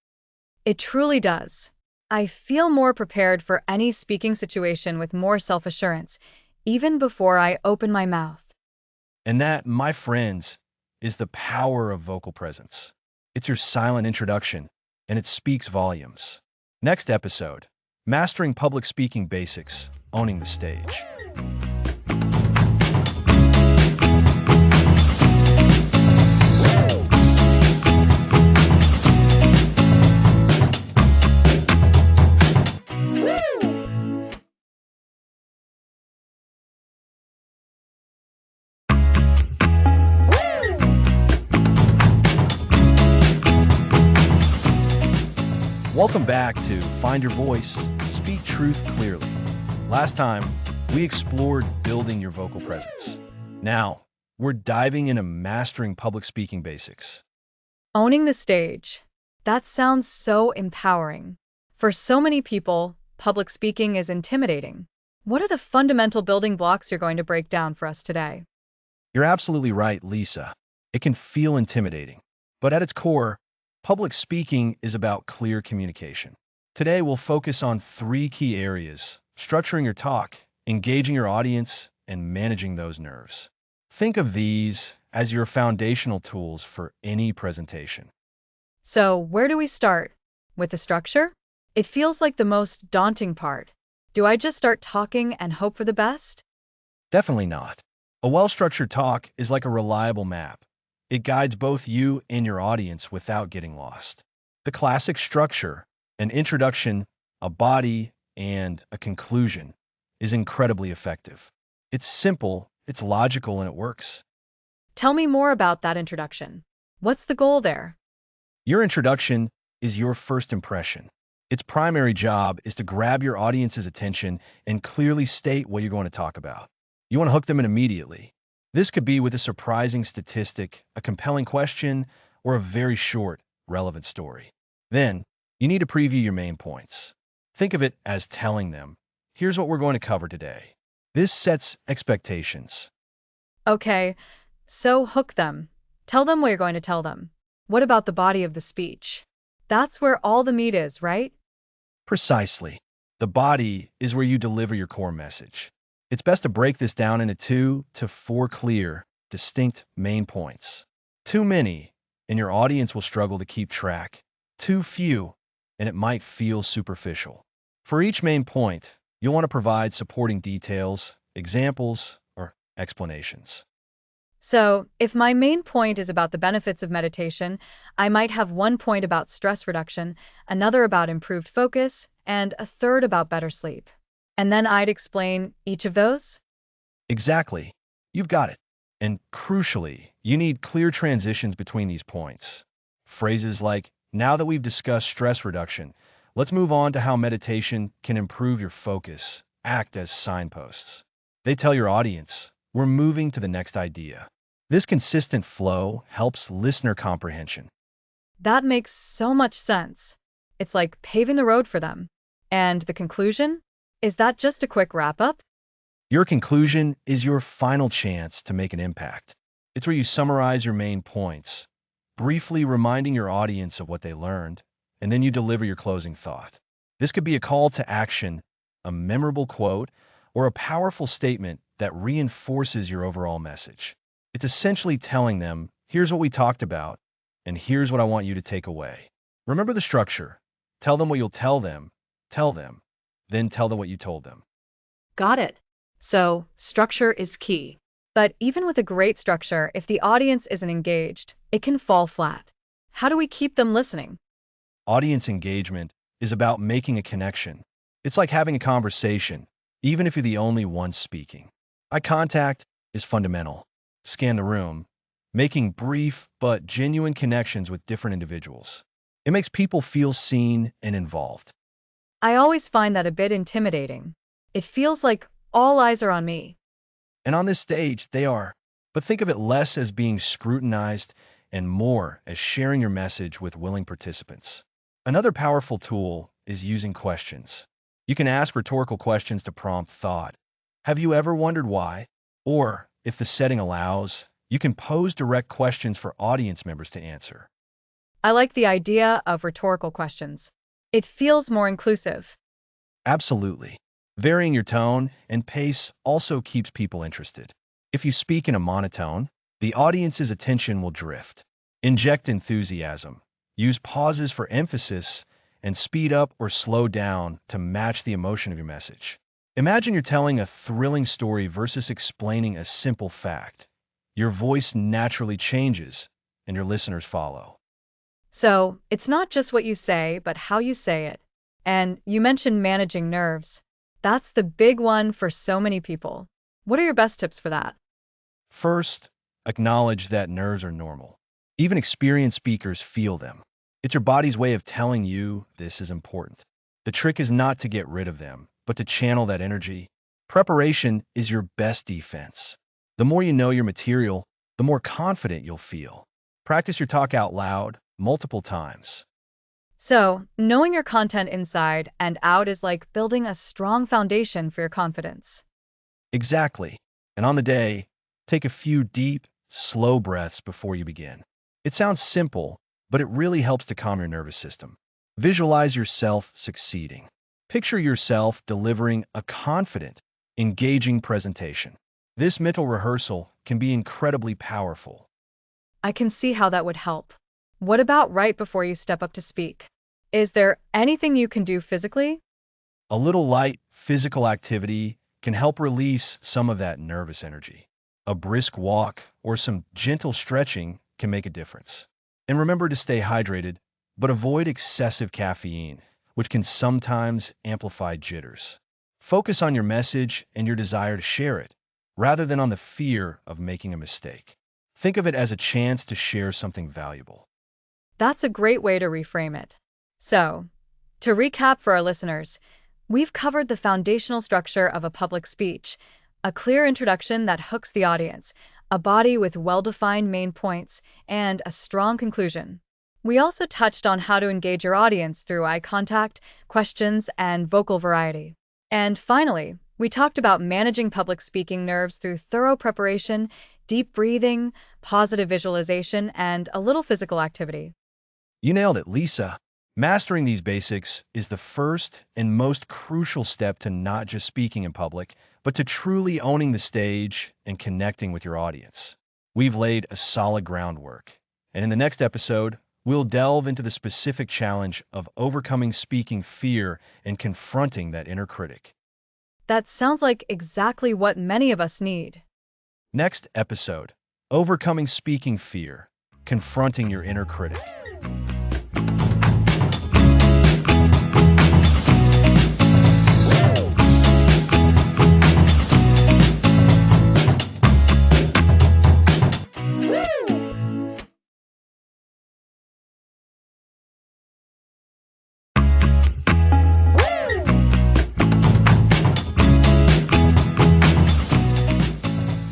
It truly does. I feel more prepared for any speaking situation with more self-assurance, even before I open my mouth. And that, my friends, is the power of vocal presence. It's your silent introduction, and it speaks volumes. Next episode, Mastering Public Speaking Basics, Owning the Stage. Welcome back to Find Your Voice, Speak Truth Clearly. Last time, we explored building your vocal presence. Now, we're diving into mastering public speaking basics. Owning the stage. That sounds so empowering. For so many people, public speaking is intimidating. What are the fundamental building blocks you're going to break down for us today? You're absolutely right, Lisa. It can feel intimidating, but at its core, public speaking is about clear communication. Today, we'll focus on 3 key areas: structuring your talk, engaging your audience, and managing those nerves. Think of these as your foundational tools for any presentation. So, where do we start? With the structure? It feels like the most daunting part. Do I just start talking and hope for the best? Definitely not. A well-structured talk is like a reliable map. It guides both you and your audience without getting lost. The classic structure, an introduction, a body, and a conclusion, is incredibly effective. It's simple, it's logical, and it works. Tell me more about that introduction. What's the goal there? Your introduction is your first impression. Its primary job is to grab your audience's attention and clearly state what you're going to talk about. You want to hook them in immediately. This could be with a surprising statistic, a compelling question, or a very short, relevant story. Then, you need to preview your main points. Think of it as telling them, here's what we're going to cover today. This sets expectations. Okay, so hook them. Tell them what you're going to tell them. What about the body of the speech? That's where all the meat is, right? Precisely. The body is where you deliver your core message. It's best to break this down into 2 to 4 clear, distinct main points. Too many, and your audience will struggle to keep track. Too few, and it might feel superficial. For each main point, you'll want to provide supporting details, examples, or explanations. So, if my main point is about the benefits of meditation, I might have one point about stress reduction, another about improved focus, and a third about better sleep. And then I'd explain each of those? Exactly. You've got it. And crucially, you need clear transitions between these points. Phrases like, now that we've discussed stress reduction, let's move on to how meditation can improve your focus, act as signposts. They tell your audience, we're moving to the next idea. This consistent flow helps listener comprehension. That makes so much sense. It's like paving the road for them. And the conclusion? Is that just a quick wrap up? Your conclusion is your final chance to make an impact. It's where you summarize your main points, briefly reminding your audience of what they learned, and then you deliver your closing thought. This could be a call to action, a memorable quote, or a powerful statement that reinforces your overall message. It's essentially telling them, here's what we talked about, and here's what I want you to take away. Remember the structure. Tell them what you'll tell them, then tell them what you told them. Got it. So, structure is key. But even with a great structure, if the audience isn't engaged, it can fall flat. How do we keep them listening? Audience engagement is about making a connection. It's like having a conversation, even if you're the only one speaking. Eye contact is fundamental. Scan the room, making brief but genuine connections with different individuals. It makes people feel seen and involved. I always find that a bit intimidating. It feels like all eyes are on me. And on this stage, they are. But think of it less as being scrutinized and more as sharing your message with willing participants. Another powerful tool is using questions. You can ask rhetorical questions to prompt thought. Have you ever wondered why? Or, if the setting allows, you can pose direct questions for audience members to answer. I like the idea of rhetorical questions. It feels more inclusive. Absolutely. Varying your tone and pace also keeps people interested. If you speak in a monotone, the audience's attention will drift. Inject enthusiasm. Use pauses for emphasis and speed up or slow down to match the emotion of your message. Imagine you're telling a thrilling story versus explaining a simple fact. Your voice naturally changes and your listeners follow. So, it's not just what you say, but how you say it. And you mentioned managing nerves. That's the big one for so many people. What are your best tips for that? First, acknowledge that nerves are normal. Even experienced speakers feel them. It's your body's way of telling you this is important. The trick is not to get rid of them, but to channel that energy. Preparation is your best defense. The more you know your material, the more confident you'll feel. Practice your talk out loud multiple times. So, knowing your content inside and out is like building a strong foundation for your confidence. Exactly. And on the day, take a few deep, slow breaths before you begin. It sounds simple, but it really helps to calm your nervous system. Visualize yourself succeeding. Picture yourself delivering a confident, engaging presentation. This mental rehearsal can be incredibly powerful. I can see how that would help. What about right before you step up to speak? Is there anything you can do physically? A little light physical activity can help release some of that nervous energy. A brisk walk or some gentle stretching can make a difference. And remember to stay hydrated, but avoid excessive caffeine, which can sometimes amplify jitters. Focus on your message and your desire to share it, rather than on the fear of making a mistake. Think of it as a chance to share something valuable. That's a great way to reframe it. So, to recap for our listeners, we've covered the foundational structure of a public speech, a clear introduction that hooks the audience, a body with well-defined main points, and a strong conclusion. We also touched on how to engage your audience through eye contact, questions, and vocal variety. And finally, we talked about managing public speaking nerves through thorough preparation, deep breathing, positive visualization, and a little physical activity. You nailed it, Lisa. Mastering these basics is the first and most crucial step to not just speaking in public, but to truly owning the stage and connecting with your audience. We've laid a solid groundwork, and in the next episode, we'll delve into the specific challenge of overcoming speaking fear and confronting that inner critic. That sounds like exactly what many of us need. Next episode, overcoming speaking fear, confronting your inner critic.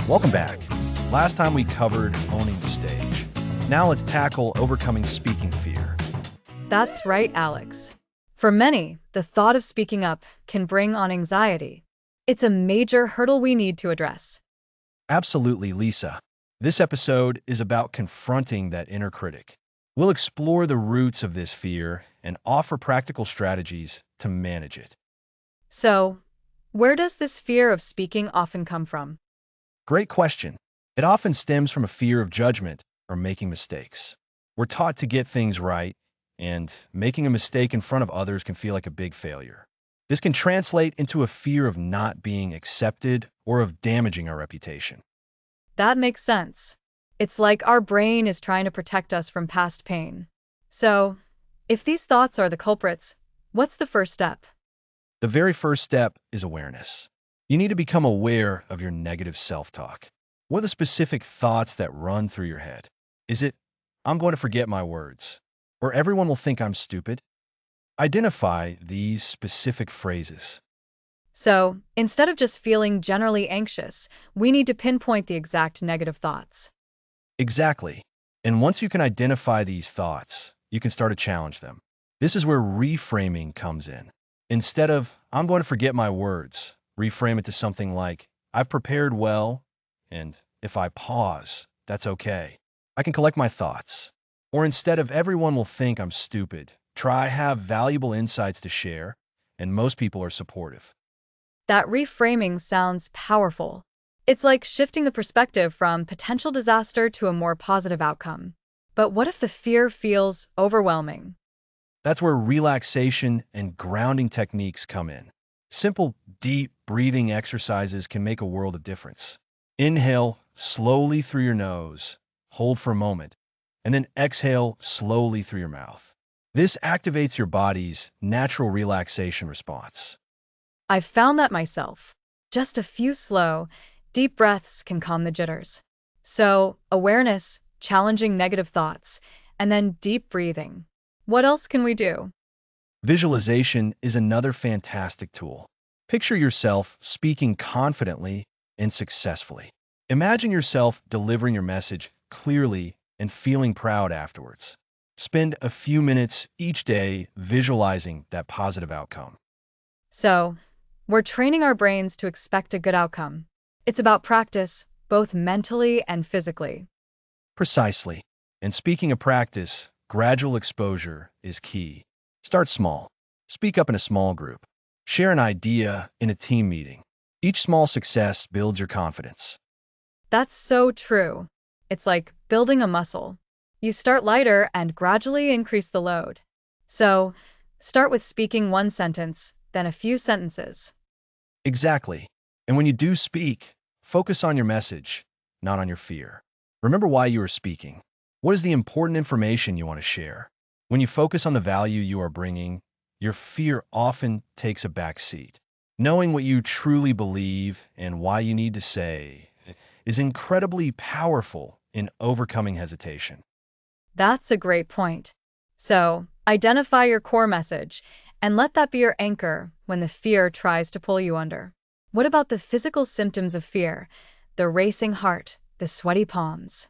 Welcome back. Last time we covered owning the stage. Now let's tackle overcoming speaking fear. That's right, Alex. For many, the thought of speaking up can bring on anxiety. It's a major hurdle we need to address. Absolutely, Lisa. This episode is about confronting that inner critic. We'll explore the roots of this fear and offer practical strategies to manage it. So, where does this fear of speaking often come from? Great question. It often stems from a fear of judgment or making mistakes. We're taught to get things right, and making a mistake in front of others can feel like a big failure. This can translate into a fear of not being accepted or of damaging our reputation. That makes sense. It's like our brain is trying to protect us from past pain. So, if these thoughts are the culprits, what's the first step? The very first step is awareness. You need to become aware of your negative self-talk. What are the specific thoughts that run through your head? Is it, I'm going to forget my words, or everyone will think I'm stupid? Identify these specific phrases. So, instead of just feeling generally anxious, we need to pinpoint the exact negative thoughts. Exactly. And once you can identify these thoughts, you can start to challenge them. This is where reframing comes in. Instead of, I'm going to forget my words, reframe it to something like, I've prepared well, and if I pause, that's okay. I can collect my thoughts. Or instead of, everyone will think I'm stupid, try have valuable insights to share, and most people are supportive. That reframing sounds powerful. It's like shifting the perspective from potential disaster to a more positive outcome. But what if the fear feels overwhelming? That's where relaxation and grounding techniques come in. Simple, deep breathing exercises can make a world of difference. Inhale slowly through your nose, hold for a moment, and then exhale slowly through your mouth. This activates your body's natural relaxation response. I've found that myself. Just a few slow, deep breaths can calm the jitters. So, awareness, challenging negative thoughts, and then deep breathing. What else can we do? Visualization is another fantastic tool. Picture yourself speaking confidently and successfully. Imagine yourself delivering your message clearly and feeling proud afterwards. Spend a few minutes each day visualizing that positive outcome. So, we're training our brains to expect a good outcome. It's about practice, both mentally and physically. Precisely. And speaking of practice, gradual exposure is key. Start small. Speak up in a small group. Share an idea in a team meeting. Each small success builds your confidence. That's so true. It's like building a muscle. You start lighter and gradually increase the load. So, start with speaking one sentence, then a few sentences. Exactly. And when you do speak, focus on your message, not on your fear. Remember why you are speaking. What is the important information you want to share? When you focus on the value you are bringing, your fear often takes a back seat. Knowing what you truly believe and why you need to say is incredibly powerful in overcoming hesitation. That's a great point. So, identify your core message and let that be your anchor when the fear tries to pull you under. What about the physical symptoms of fear? The racing heart, the sweaty palms.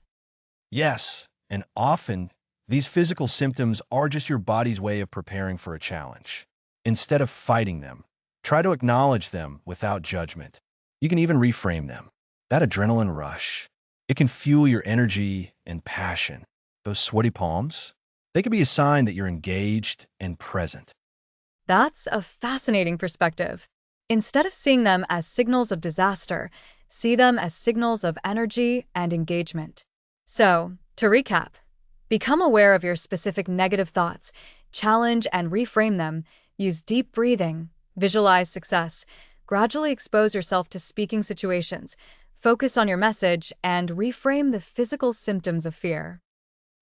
Yes, and often these physical symptoms are just your body's way of preparing for a challenge. Instead of fighting them, try to acknowledge them without judgment. You can even reframe them. That adrenaline rush, it can fuel your energy and passion. Those sweaty palms, they can be a sign that you're engaged and present. That's a fascinating perspective. Instead of seeing them as signals of disaster, see them as signals of energy and engagement. So, to recap, become aware of your specific negative thoughts, challenge and reframe them, use deep breathing, visualize success, gradually expose yourself to speaking situations, focus on your message, and reframe the physical symptoms of fear.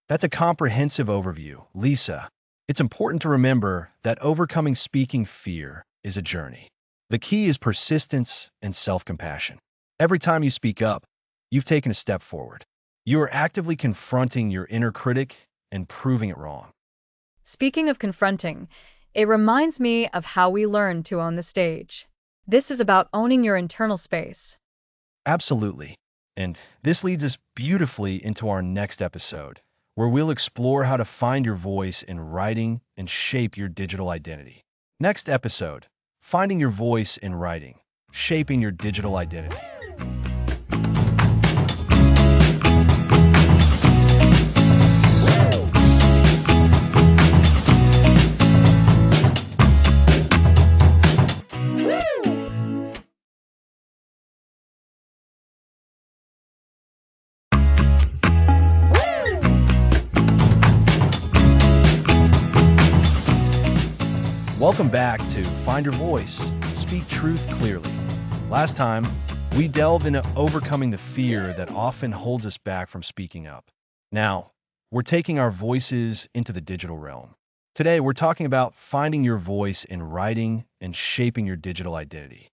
That's a comprehensive overview, Lisa. It's important to remember that overcoming speaking fear is a journey. The key is persistence and self-compassion. Every time you speak up, you've taken a step forward. You are actively confronting your inner critic and proving it wrong. Speaking of confronting, it reminds me of how we learn to own the stage. This is about owning your internal space. Absolutely. And this leads us beautifully into our next episode, where we'll explore how to find your voice in writing and shape your digital identity. Next episode, finding your voice in writing, shaping your digital identity. Welcome back to Find Your Voice, Speak Truth Clearly. Last time, we delved into overcoming the fear that often holds us back from speaking up. Now, we're taking our voices into the digital realm. Today, we're talking about finding your voice in writing and shaping your digital identity.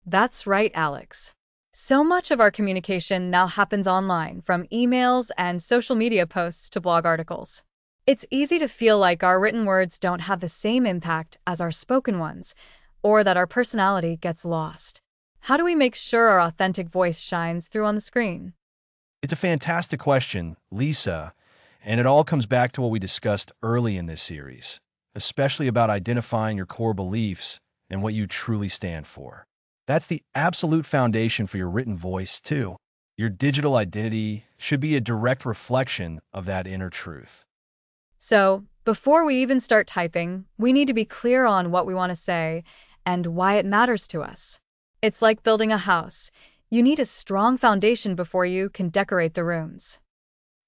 That's right, Alex. So much of our communication now happens online, from emails and social media posts to blog articles. It's easy to feel like our written words don't have the same impact as our spoken ones, or that our personality gets lost. How do we make sure our authentic voice shines through on the screen? It's a fantastic question, Lisa, and it all comes back to what we discussed early in this series, especially about identifying your core beliefs and what you truly stand for. That's the absolute foundation for your written voice, too. Your digital identity should be a direct reflection of that inner truth. So, before we even start typing, we need to be clear on what we want to say and why it matters to us. It's like building a house. You need a strong foundation before you can decorate the rooms.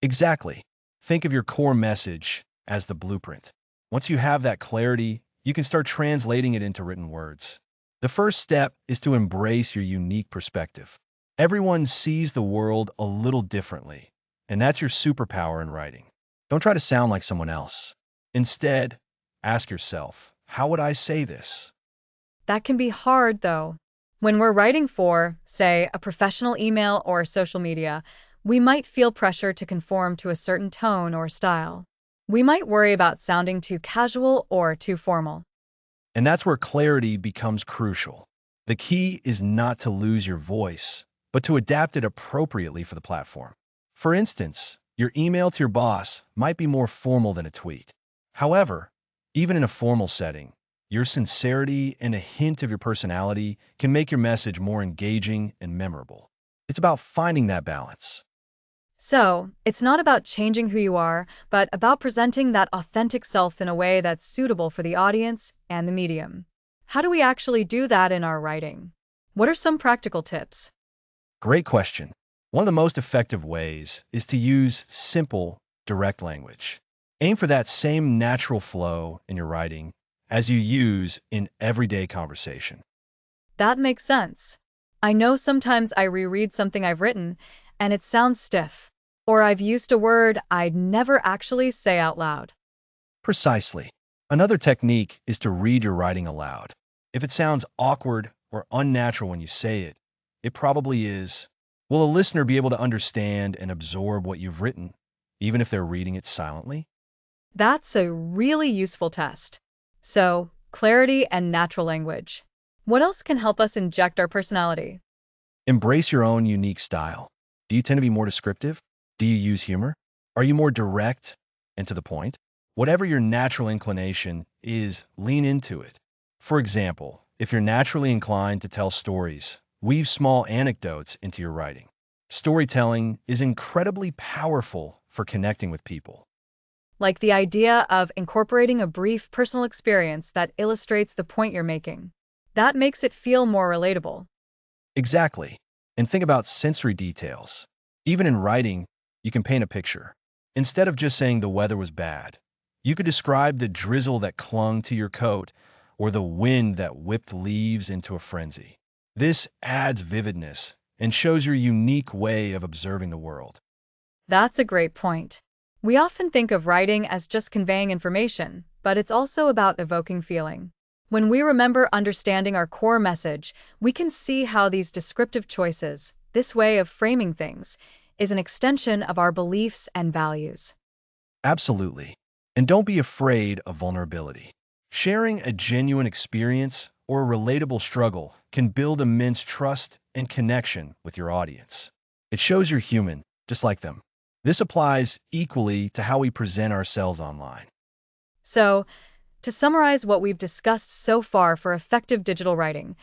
Exactly. Think of your core message as the blueprint. Once you have that clarity, you can start translating it into written words. The first step is to embrace your unique perspective. Everyone sees the world a little differently, and that's your superpower in writing. Don't try to sound like someone else. Instead, ask yourself, how would I say this? That can be hard, though. When we're writing for, say, a professional email or social media, we might feel pressure to conform to a certain tone or style. We might worry about sounding too casual or too formal. And that's where clarity becomes crucial. The key is not to lose your voice, but to adapt it appropriately for the platform. For instance, your email to your boss might be more formal than a tweet. However, even in a formal setting, your sincerity and a hint of your personality can make your message more engaging and memorable. It's about finding that balance. So, it's not about changing who you are, but about presenting that authentic self in a way that's suitable for the audience and the medium. How do we actually do that in our writing? What are some practical tips? Great question. One of the most effective ways is to use simple, direct language. Aim for that same natural flow in your writing as you use in everyday conversation. That makes sense. I know sometimes I reread something I've written and it sounds stiff, or I've used a word I'd never actually say out loud. Precisely. Another technique is to read your writing aloud. If it sounds awkward or unnatural when you say it, it probably is. Will a listener be able to understand and absorb what you've written, even if they're reading it silently? That's a really useful test. So, clarity and natural language. What else can help us inject our personality? Embrace your own unique style. Do you tend to be more descriptive? Do you use humor? Are you more direct and to the point? Whatever your natural inclination is, lean into it. For example, if you're naturally inclined to tell stories, weave small anecdotes into your writing. Storytelling is incredibly powerful for connecting with people. Like the idea of incorporating a brief personal experience that illustrates the point you're making. That makes it feel more relatable. Exactly. And think about sensory details. Even in writing, you can paint a picture. Instead of just saying the weather was bad, you could describe the drizzle that clung to your coat or the wind that whipped leaves into a frenzy. This adds vividness and shows your unique way of observing the world. That's a great point. We often think of writing as just conveying information, but it's also about evoking feeling. When we remember understanding our core message, we can see how these descriptive choices, this way of framing things, is an extension of our beliefs and values. Absolutely. And don't be afraid of vulnerability. Sharing a genuine experience or a relatable struggle can build immense trust and connection with your audience. It shows you're human, just like them. This applies equally to how we present ourselves online. So, to summarize what we've discussed so far for effective digital writing,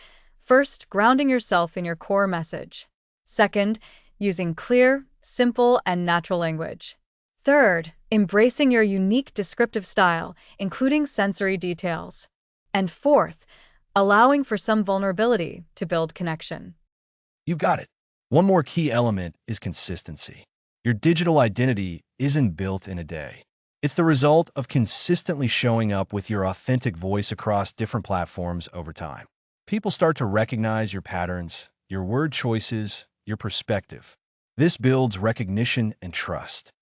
first, grounding yourself in your core message. Second, using clear, simple, and natural language. Third, embracing your unique descriptive style, including sensory details. And fourth, allowing for some vulnerability to build connection. You've got it. One more key element is consistency. Your digital identity isn't built in a day. It's the result of consistently showing up with your authentic voice across different platforms over time. People start to recognize your patterns, your word choices, your perspective. This builds recognition and trust.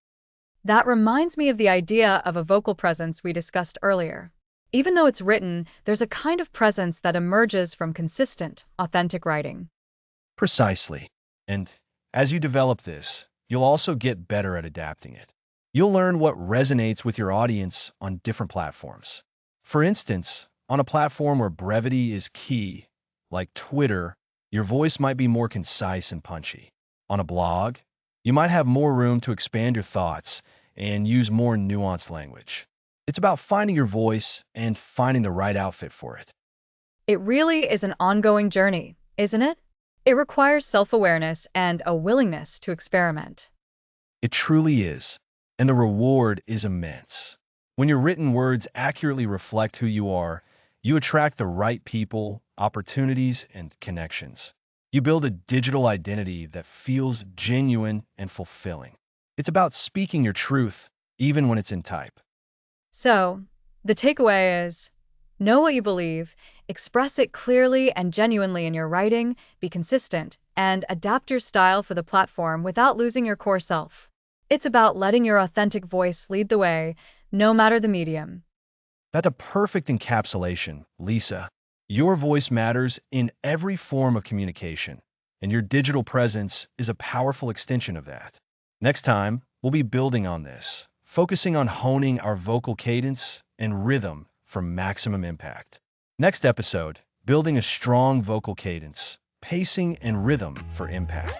That reminds me of the idea of a vocal presence we discussed earlier. Even though it's written, there's a kind of presence that emerges from consistent, authentic writing. Precisely. And as you develop this, you'll also get better at adapting it. You'll learn what resonates with your audience on different platforms. For instance, on a platform where brevity is key, like Twitter, your voice might be more concise and punchy. On a blog, you might have more room to expand your thoughts and use more nuanced language. It's about finding your voice and finding the right outfit for it. It really is an ongoing journey, isn't it? It requires self-awareness and a willingness to experiment. It truly is, and the reward is immense. When your written words accurately reflect who you are, you attract the right people, opportunities, and connections. You build a digital identity that feels genuine and fulfilling. It's about speaking your truth, even when it's in type. So, the takeaway is know what you believe, express it clearly and genuinely in your writing, be consistent, and adapt your style for the platform without losing your core self. It's about letting your authentic voice lead the way, no matter the medium. That's a perfect encapsulation, Lisa. Your voice matters in every form of communication, and your digital presence is a powerful extension of that. Next time, we'll be building on this, focusing on honing our vocal cadence and rhythm for maximum impact. Next episode, building a strong vocal cadence, pacing and rhythm for impact.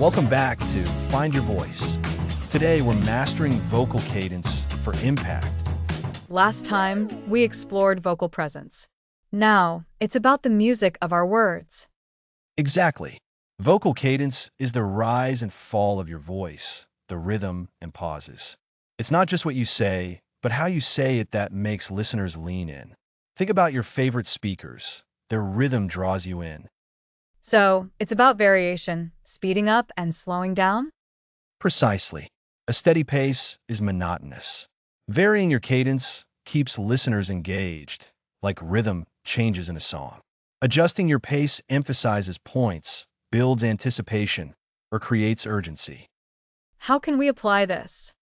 Welcome back to Find Your Voice. Today we're mastering vocal cadence for impact. Last time, we explored vocal presence. Now, it's about the music of our words. Exactly. Vocal cadence is the rise and fall of your voice, the rhythm and pauses. It's not just what you say, but how you say it that makes listeners lean in. Think about your favorite speakers. Their rhythm draws you in. So, it's about variation, speeding up and slowing down. Precisely. A steady pace is monotonous. Varying your cadence keeps listeners engaged, like rhythm changes in a song. Adjusting your pace emphasizes points, builds anticipation, or creates urgency. How can we apply this?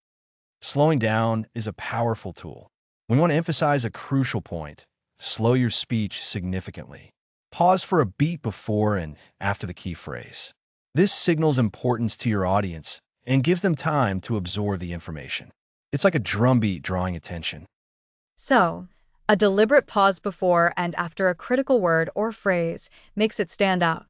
Slowing down is a powerful tool. When you want to emphasize a crucial point, slow your speech significantly. Pause for a beat before and after the key phrase. This signals importance to your audience and gives them time to absorb the information. It's like a drumbeat drawing attention. So, a deliberate pause before and after a critical word or phrase makes it stand out.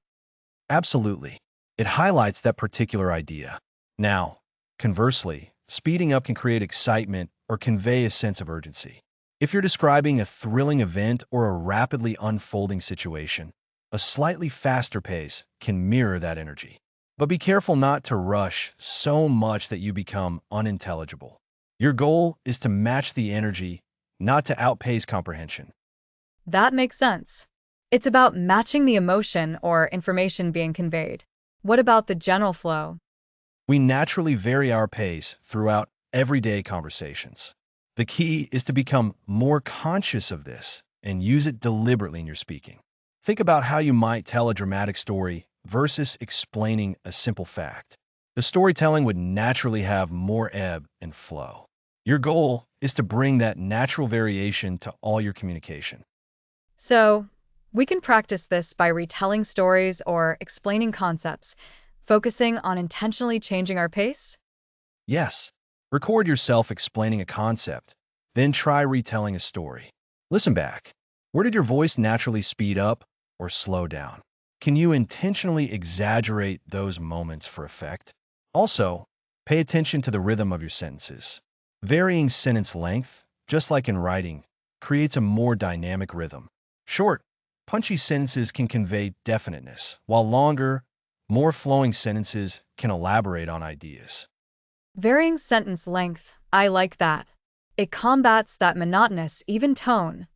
Absolutely. It highlights that particular idea. Now, conversely, speeding up can create excitement or convey a sense of urgency. If you're describing a thrilling event or a rapidly unfolding situation, a slightly faster pace can mirror that energy. But be careful not to rush so much that you become unintelligible. Your goal is to match the energy, not to outpace comprehension. That makes sense. It's about matching the emotion or information being conveyed. What about the general flow? We naturally vary our pace throughout everyday conversations. The key is to become more conscious of this and use it deliberately in your speaking. Think about how you might tell a dramatic story versus explaining a simple fact. The storytelling would naturally have more ebb and flow. Your goal is to bring that natural variation to all your communication. So, we can practice this by retelling stories or explaining concepts, focusing on intentionally changing our pace. Yes, record yourself explaining a concept, then try retelling a story. Listen back. Where did your voice naturally speed up or slow down? Can you intentionally exaggerate those moments for effect? Also, pay attention to the rhythm of your sentences. Varying sentence length, just like in writing, creates a more dynamic rhythm. Short, punchy sentences can convey definiteness, while longer, more flowing sentences can elaborate on ideas. Varying sentence length, I like that. It combats that monotonous, even tone.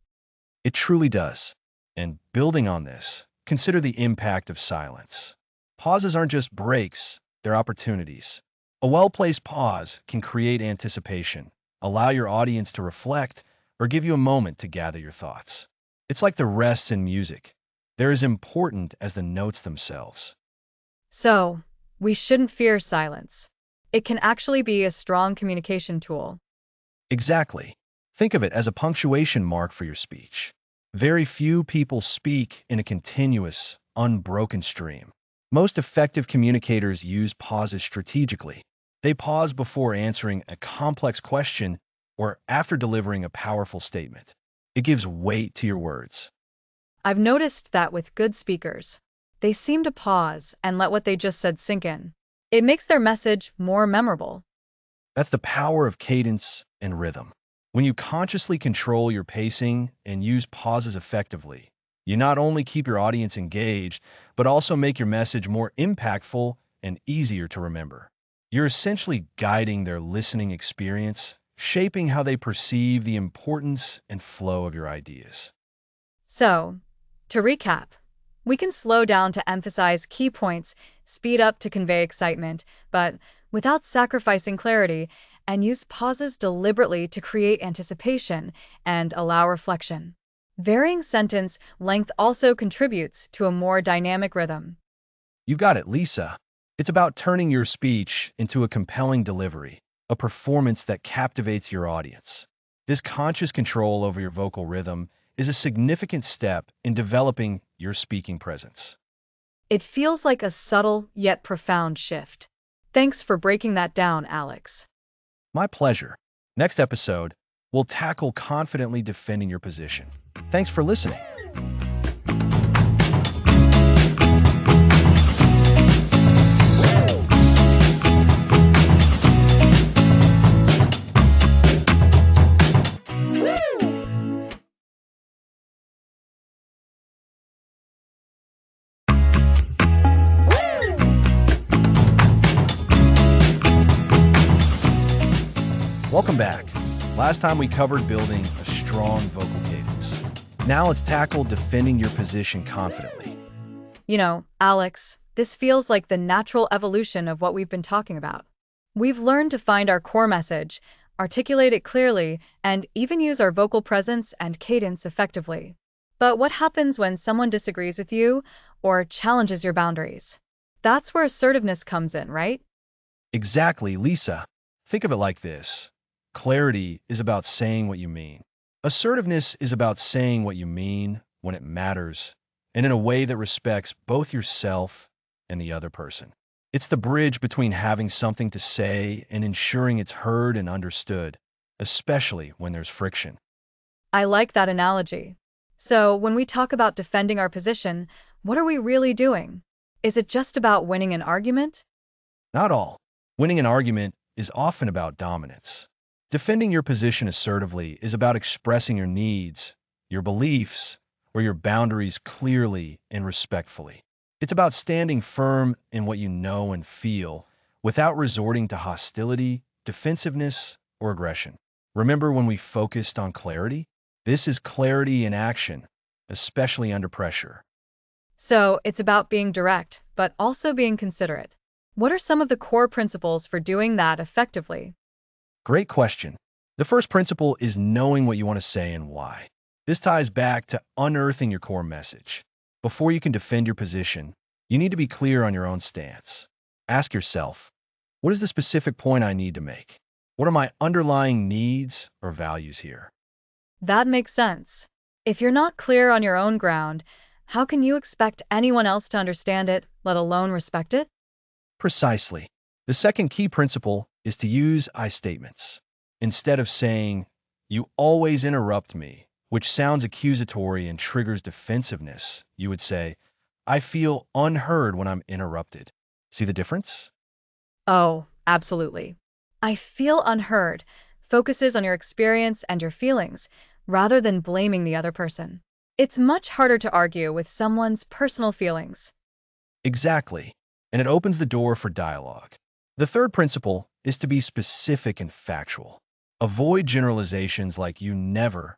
It truly does. And building on this, consider the impact of silence. Pauses aren't just breaks, they're opportunities. A well-placed pause can create anticipation, allow your audience to reflect, or give you a moment to gather your thoughts. It's like the rests in music. They're as important as the notes themselves. So, we shouldn't fear silence. It can actually be a strong communication tool. Exactly. Think of it as a punctuation mark for your speech. Very few people speak in a continuous, unbroken stream. Most effective communicators use pauses strategically. They pause before answering a complex question or after delivering a powerful statement. It gives weight to your words. I've noticed that with good speakers, they seem to pause and let what they just said sink in. It makes their message more memorable. That's the power of cadence and rhythm. When you consciously control your pacing and use pauses effectively, you not only keep your audience engaged, but also make your message more impactful and easier to remember. You're essentially guiding their listening experience, shaping how they perceive the importance and flow of your ideas. So, to recap, we can slow down to emphasize key points, speed up to convey excitement, but without sacrificing clarity, and use pauses deliberately to create anticipation and allow reflection. Varying sentence length also contributes to a more dynamic rhythm. You've got it, Lisa. It's about turning your speech into a compelling delivery, a performance that captivates your audience. This conscious control over your vocal rhythm is a significant step in developing your speaking presence. It feels like a subtle yet profound shift. Thanks for breaking that down, Alex. My pleasure. Next episode, we'll tackle confidently defending your position. Thanks for listening. Welcome back. Last time we covered building a strong vocal cadence. Now let's tackle defending your position confidently. Alex, this feels like the natural evolution of what we've been talking about. We've learned to find our core message, articulate it clearly, and even use our vocal presence and cadence effectively. But what happens when someone disagrees with you or challenges your boundaries? That's where assertiveness comes in, right? Exactly, Lisa. Think of it like this. Clarity is about saying what you mean. Assertiveness is about saying what you mean when it matters and in a way that respects both yourself and the other person. It's the bridge between having something to say and ensuring it's heard and understood, especially when there's friction. I like that analogy. So, when we talk about defending our position, what are we really doing? Is it just about winning an argument? Not all. Winning an argument is often about dominance. Defending your position assertively is about expressing your needs, your beliefs, or your boundaries clearly and respectfully. It's about standing firm in what you know and feel without resorting to hostility, defensiveness, or aggression. Remember when we focused on clarity? This is clarity in action, especially under pressure. So, it's about being direct, but also being considerate. What are some of the core principles for doing that effectively? Great question. The first principle is knowing what you want to say and why. This ties back to unearthing your core message. Before you can defend your position, you need to be clear on your own stance. Ask yourself, what is the specific point I need to make? What are my underlying needs or values here? That makes sense. If you're not clear on your own ground, how can you expect anyone else to understand it, let alone respect it? Precisely. The second key principle is to use I statements. Instead of saying, "You always interrupt me," which sounds accusatory and triggers defensiveness, you would say, "I feel unheard when I'm interrupted." See the difference? Oh, absolutely. I feel unheard focuses on your experience and your feelings rather than blaming the other person. It's much harder to argue with someone's personal feelings. Exactly. And it opens the door for dialogue. The third principle is to be specific and factual. Avoid generalizations like "you never"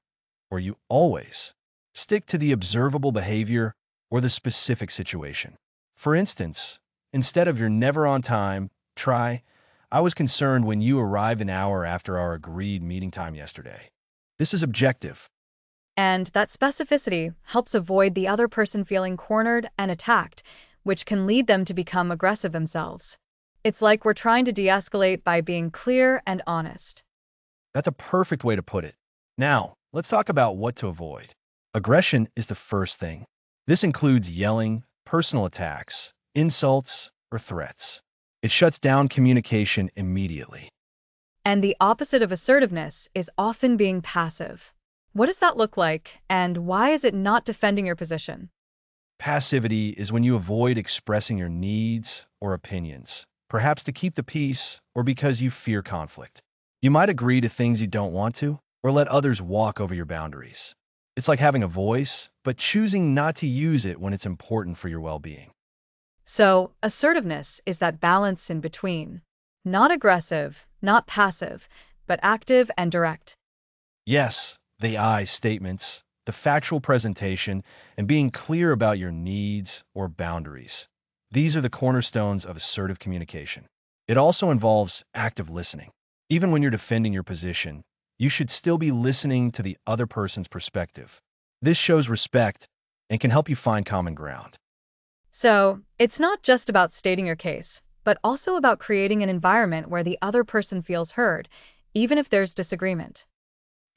or "you always." Stick to the observable behavior or the specific situation. For instance, instead of "you're never on time," try, "I was concerned when you arrived an hour after our agreed meeting time yesterday." This is objective. And that specificity helps avoid the other person feeling cornered and attacked, which can lead them to become aggressive themselves. It's like we're trying to de escalate by being clear and honest. That's a perfect way to put it. Now, let's talk about what to avoid. Aggression is the first thing. This includes yelling, personal attacks, insults, or threats. It shuts down communication immediately. And the opposite of assertiveness is often being passive. What does that look like, and why is it not defending your position? Passivity is when you avoid expressing your needs or opinions, perhaps to keep the peace or because you fear conflict. You might agree to things you don't want to, or let others walk over your boundaries. It's like having a voice, but choosing not to use it when it's important for your well-being. So, assertiveness is that balance in between. Not aggressive, not passive, but active and direct. Yes, the I statements, the factual presentation, and being clear about your needs or boundaries. These are the cornerstones of assertive communication. It also involves active listening. Even when you're defending your position, you should still be listening to the other person's perspective. This shows respect and can help you find common ground. So, it's not just about stating your case, but also about creating an environment where the other person feels heard, even if there's disagreement.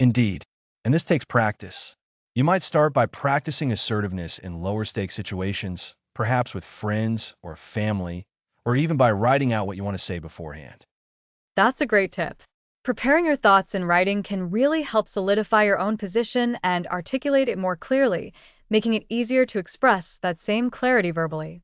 Indeed, and this takes practice. You might start by practicing assertiveness in lower stake situations, perhaps with friends or family, or even by writing out what you want to say beforehand. That's a great tip. Preparing your thoughts in writing can really help solidify your own position and articulate it more clearly, making it easier to express that same clarity verbally.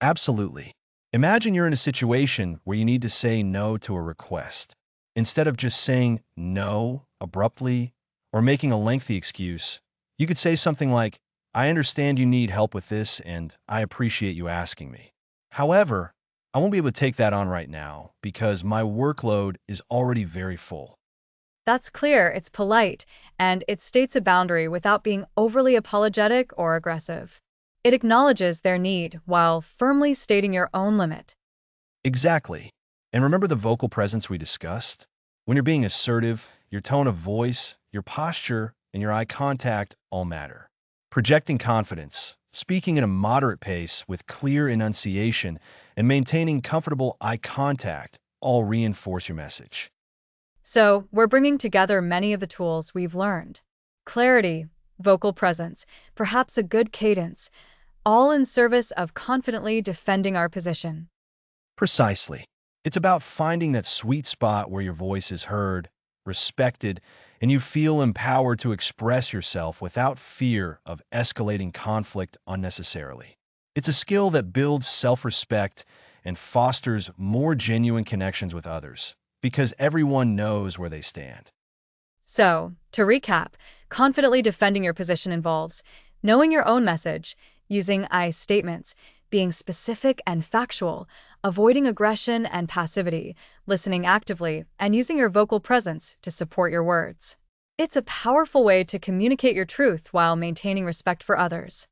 Absolutely. Imagine you're in a situation where you need to say no to a request. Instead of just saying no abruptly or making a lengthy excuse, you could say something like, "I understand you need help with this, and I appreciate you asking me. However, I won't be able to take that on right now because my workload is already very full." That's clear, it's polite, and it states a boundary without being overly apologetic or aggressive. It acknowledges their need while firmly stating your own limit. Exactly. And remember the vocal presence we discussed? When you're being assertive, your tone of voice, your posture, and your eye contact all matter. Projecting confidence, speaking at a moderate pace with clear enunciation, and maintaining comfortable eye contact all reinforce your message. So, we're bringing together many of the tools we've learned: clarity, vocal presence, perhaps a good cadence, all in service of confidently defending our position. Precisely. It's about finding that sweet spot where your voice is heard, respected, and you feel empowered to express yourself without fear of escalating conflict unnecessarily. It's a skill that builds self-respect and fosters more genuine connections with others because everyone knows where they stand. So, to recap, confidently defending your position involves knowing your own message, using I statements, being specific and factual, avoiding aggression and passivity, listening actively, and using your vocal presence to support your words. It's a powerful way to communicate your truth while maintaining respect for others.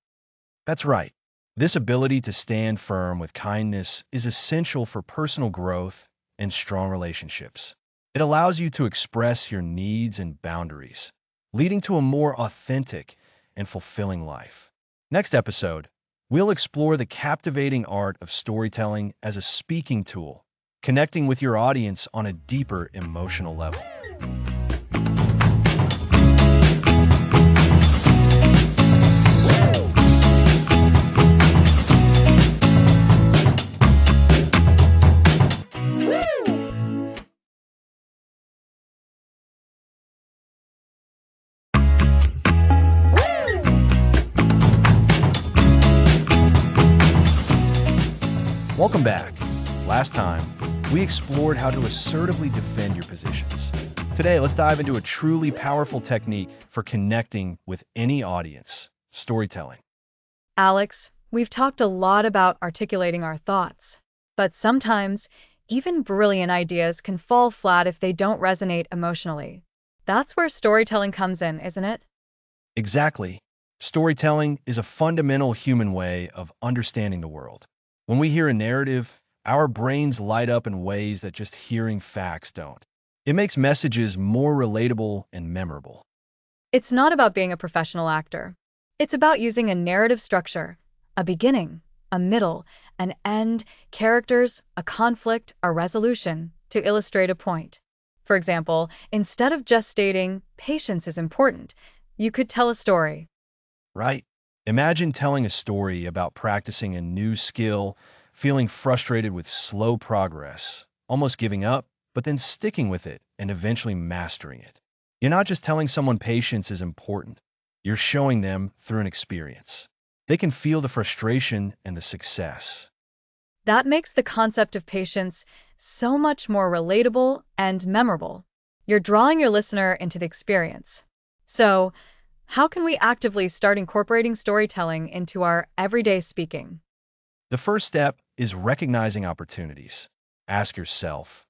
That's right. This ability to stand firm with kindness is essential for personal growth and strong relationships. It allows you to express your needs and boundaries, leading to a more authentic and fulfilling life. Next episode, we'll explore the captivating art of storytelling as a speaking tool connecting with your audience on a deeper emotional level. Welcome back. Last time, we explored how to assertively defend your positions. Today, let's dive into a truly powerful technique for connecting with any audience, storytelling. Alex, we've talked a lot about articulating our thoughts, but sometimes even brilliant ideas can fall flat if they don't resonate emotionally. That's where storytelling comes in, isn't it? Exactly. Storytelling is a fundamental human way of understanding the world. When we hear a narrative, our brains light up in ways that just hearing facts don't. It makes messages more relatable and memorable. It's not about being a professional actor. It's about using a narrative structure, a beginning, a middle, an end, characters, a conflict, a resolution, to illustrate a point. For example, instead of just stating, patience is important, you could tell a story. Right? Imagine telling a story about practicing a new skill, feeling frustrated with slow progress, almost giving up, but then sticking with it and eventually mastering it. You're not just telling someone patience is important, you're showing them through an experience. They can feel the frustration and the success. That makes the concept of patience so much more relatable and memorable. You're drawing your listener into the experience. So, how can we actively start incorporating storytelling into our everyday speaking? The first step is recognizing opportunities. Ask yourself,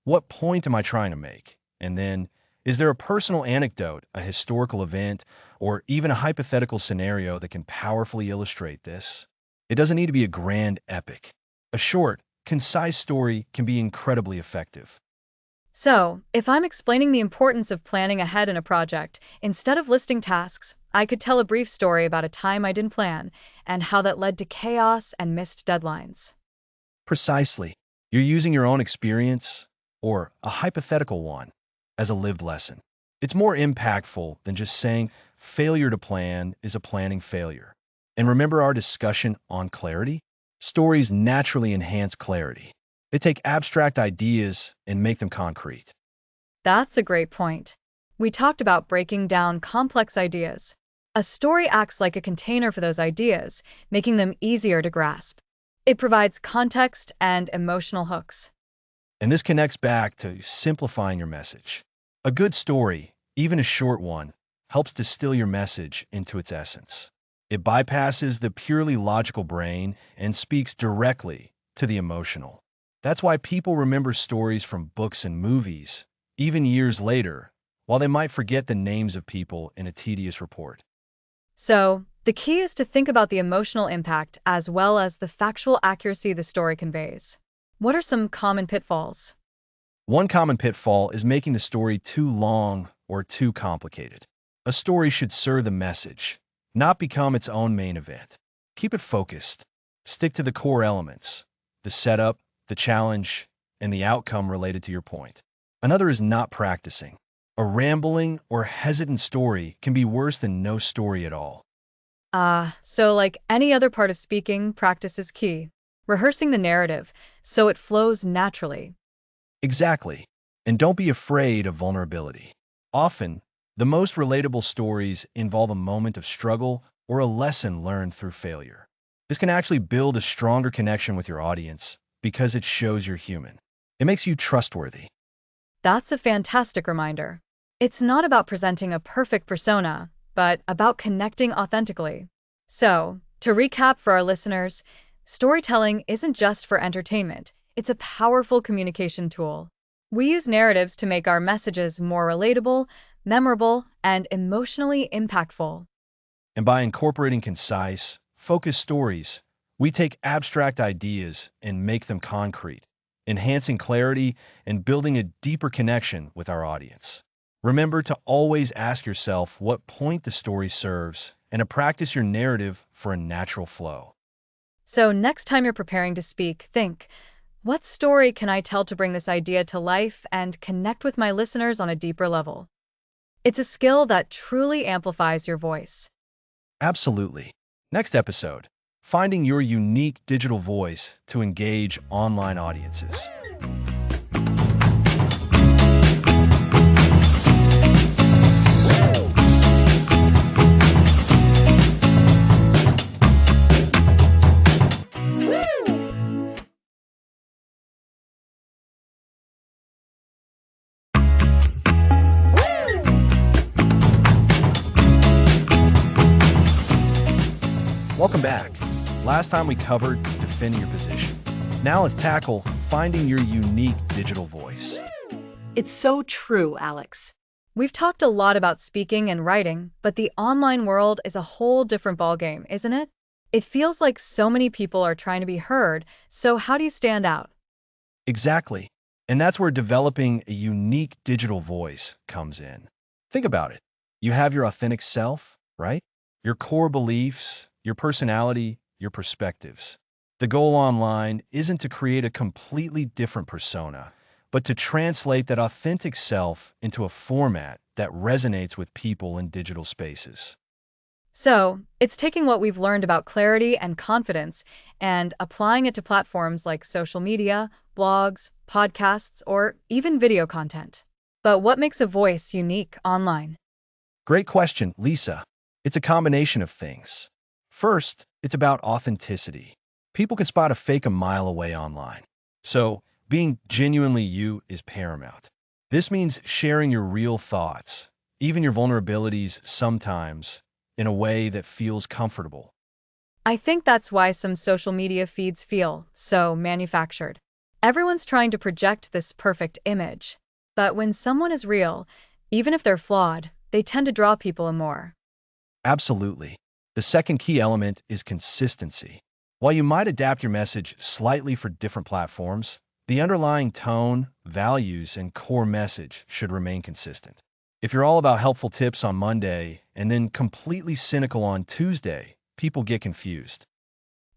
what point am I trying to make? And then, is there a personal anecdote, a historical event, or even a hypothetical scenario that can powerfully illustrate this? It doesn't need to be a grand epic. A short, concise story can be incredibly effective. So, if I'm explaining the importance of planning ahead in a project, instead of listing tasks, I could tell a brief story about a time I didn't plan and how that led to chaos and missed deadlines. Precisely. You're using your own experience, or a hypothetical one, as a lived lesson. It's more impactful than just saying failure to plan is a planning failure. And remember our discussion on clarity? Stories naturally enhance clarity. They take abstract ideas and make them concrete. That's a great point. We talked about breaking down complex ideas. A story acts like a container for those ideas, making them easier to grasp. It provides context and emotional hooks. And this connects back to simplifying your message. A good story, even a short one, helps distill your message into its essence. It bypasses the purely logical brain and speaks directly to the emotional. That's why people remember stories from books and movies, even years later, while they might forget the names of people in a tedious report. So, the key is to think about the emotional impact as well as the factual accuracy the story conveys. What are some common pitfalls? One common pitfall is making the story too long or too complicated. A story should serve the message, not become its own main event. Keep it focused. Stick to the core elements, the setup, the challenge, and the outcome related to your point. Another is not practicing. A rambling or hesitant story can be worse than no story at all. So like any other part of speaking, practice is key. Rehearsing the narrative so it flows naturally. Exactly. And don't be afraid of vulnerability. Often, the most relatable stories involve a moment of struggle or a lesson learned through failure. This can actually build a stronger connection with your audience because it shows you're human. It makes you trustworthy. That's a fantastic reminder. It's not about presenting a perfect persona, but about connecting authentically. So, to recap for our listeners, storytelling isn't just for entertainment, it's a powerful communication tool. We use narratives to make our messages more relatable, memorable, and emotionally impactful. And by incorporating concise, focused stories, we take abstract ideas and make them concrete, enhancing clarity and building a deeper connection with our audience. Remember to always ask yourself what point the story serves and to practice your narrative for a natural flow. So, next time you're preparing to speak, think, What story can I tell to bring this idea to life and connect with my listeners on a deeper level? It's a skill that truly amplifies your voice. Absolutely. Next episode, finding your unique digital voice to engage online audiences. Welcome back. Last time we covered defending your position. Now let's tackle finding your unique digital voice. It's so true, Alex. We've talked a lot about speaking and writing, but the online world is a whole different ballgame, isn't it? It feels like so many people are trying to be heard, so how do you stand out? Exactly. And that's where developing a unique digital voice comes in. Think about it. You have your authentic self, right? Your core beliefs, your personality, your perspectives. The goal online isn't to create a completely different persona, but to translate that authentic self into a format that resonates with people in digital spaces. So, it's taking what we've learned about clarity and confidence and applying it to platforms like social media, blogs, podcasts, or even video content. But what makes a voice unique online? Great question, Lisa. It's a combination of things. First, it's about authenticity. People can spot a fake a mile away online. So, being genuinely you is paramount. This means sharing your real thoughts, even your vulnerabilities sometimes, in a way that feels comfortable. I think that's why some social media feeds feel so manufactured. Everyone's trying to project this perfect image. But when someone is real, even if they're flawed, they tend to draw people in more. Absolutely. The second key element is consistency. While you might adapt your message slightly for different platforms, the underlying tone, values, and core message should remain consistent. If you're all about helpful tips on Monday and then completely cynical on Tuesday, people get confused.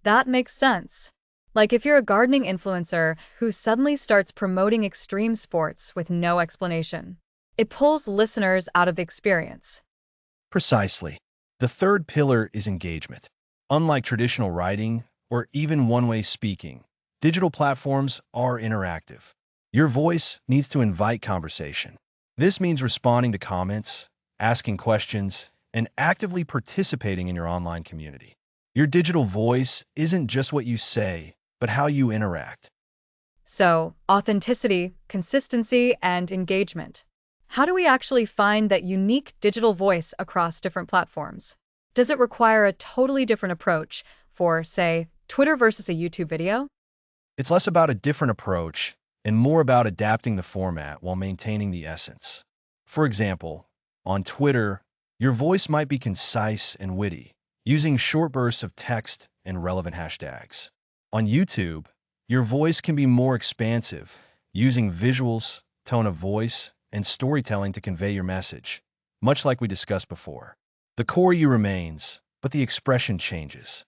That makes sense. Like if you're a gardening influencer who suddenly starts promoting extreme sports with no explanation, it pulls listeners out of the experience. Precisely. The third pillar is engagement. Unlike traditional writing or even one-way speaking, digital platforms are interactive. Your voice needs to invite conversation. This means responding to comments, asking questions, and actively participating in your online community. Your digital voice isn't just what you say, but how you interact. So, authenticity, consistency, and engagement. How do we actually find that unique digital voice across different platforms? Does it require a totally different approach for, say, Twitter versus a YouTube video? It's less about a different approach and more about adapting the format while maintaining the essence. For example, on Twitter, your voice might be concise and witty, using short bursts of text and relevant hashtags. On YouTube, your voice can be more expansive, using visuals, tone of voice, and storytelling to convey your message, much like we discussed before. The core you remains, but the expression changes.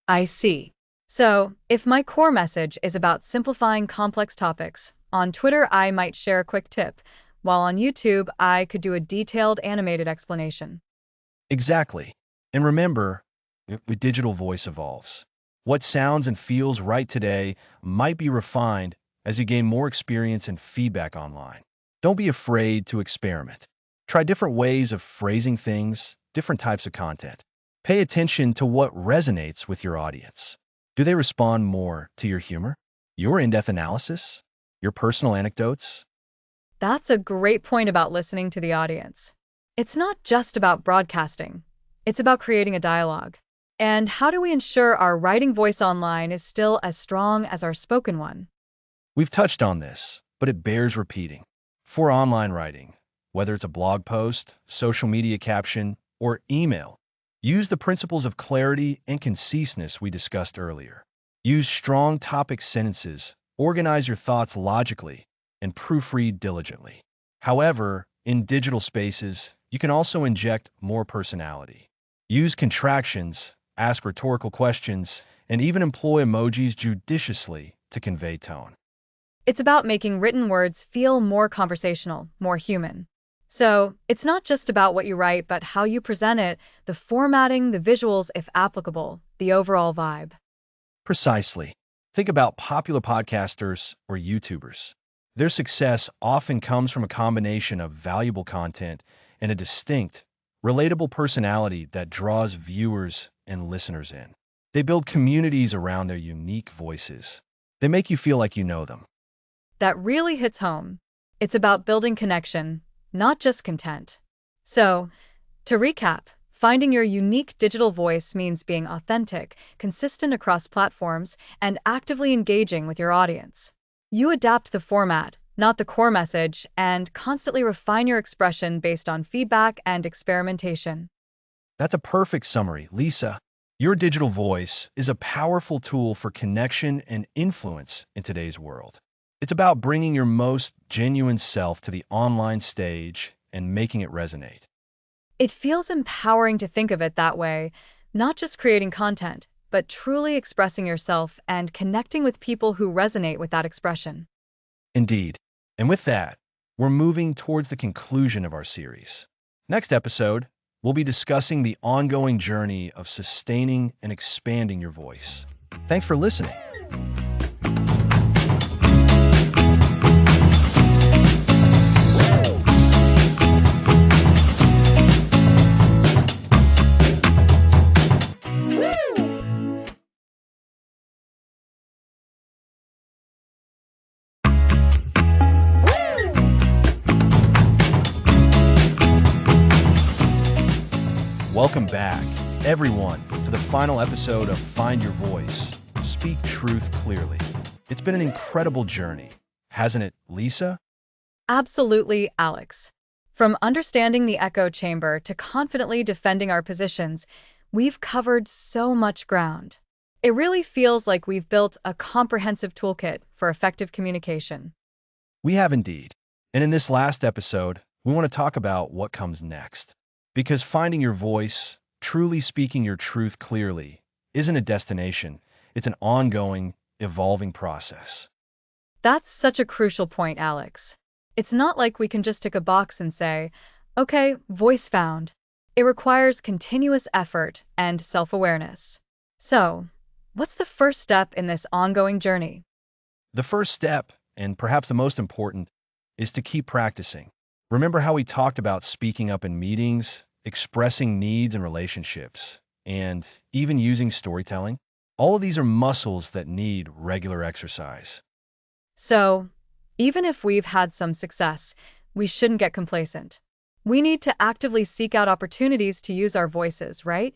I see. So, if my core message is about simplifying complex topics, on Twitter I might share a quick tip, while on YouTube I could do a detailed animated explanation. Exactly. And remember, with digital voice evolves. What sounds and feels right today might be refined as you gain more experience and feedback online. Don't be afraid to experiment. Try different ways of phrasing things, different types of content. Pay attention to what resonates with your audience. Do they respond more to your humor, your in-depth analysis, your personal anecdotes? That's a great point about listening to the audience. It's not just about broadcasting, it's about creating a dialogue. And how do we ensure our writing voice online is still as strong as our spoken one? We've touched on this, but it bears repeating. For online writing, whether it's a blog post, social media caption, or email, use the principles of clarity and conciseness we discussed earlier. Use strong topic sentences, organize your thoughts logically, and proofread diligently. However, in digital spaces, you can also inject more personality. Use contractions, ask rhetorical questions, and even employ emojis judiciously to convey tone. It's about making written words feel more conversational, more human. So, it's not just about what you write, but how you present it, the formatting, the visuals, if applicable, the overall vibe. Precisely. Think about popular podcasters or YouTubers. Their success often comes from a combination of valuable content and a distinct, relatable personality that draws viewers and listeners in. They build communities around their unique voices. They make you feel like you know them. That really hits home. It's about building connection, not just content. So, to recap, finding your unique digital voice means being authentic, consistent across platforms, and actively engaging with your audience. You adapt the format, not the core message, and constantly refine your expression based on feedback and experimentation. That's a perfect summary, Lisa. Your digital voice is a powerful tool for connection and influence in today's world. It's about bringing your most genuine self to the online stage and making it resonate. It feels empowering to think of it that way, not just creating content, but truly expressing yourself and connecting with people who resonate with that expression. Indeed. And with that, we're moving towards the conclusion of our series. Next episode, we'll be discussing the ongoing journey of sustaining and expanding your voice. Thanks for listening. Welcome back, everyone, to the final episode of Find Your Voice, Speak Truth Clearly. It's been an incredible journey, hasn't it, Lisa? Absolutely, Alex. From understanding the echo chamber to confidently defending our positions, we've covered so much ground. It really feels like we've built a comprehensive toolkit for effective communication. We have indeed. And in this last episode, we want to talk about what comes next. Because finding your voice, truly speaking your truth clearly, isn't a destination, it's an ongoing, evolving process. That's such a crucial point, Alex. It's not like we can just tick a box and say, okay, voice found. It requires continuous effort and self-awareness. So, what's the first step in this ongoing journey? The first step, and perhaps the most important, is to keep practicing. Remember how we talked about speaking up in meetings, expressing needs in relationships, and even using storytelling? All of these are muscles that need regular exercise. So, even if we've had some success, we shouldn't get complacent. We need to actively seek out opportunities to use our voices, right?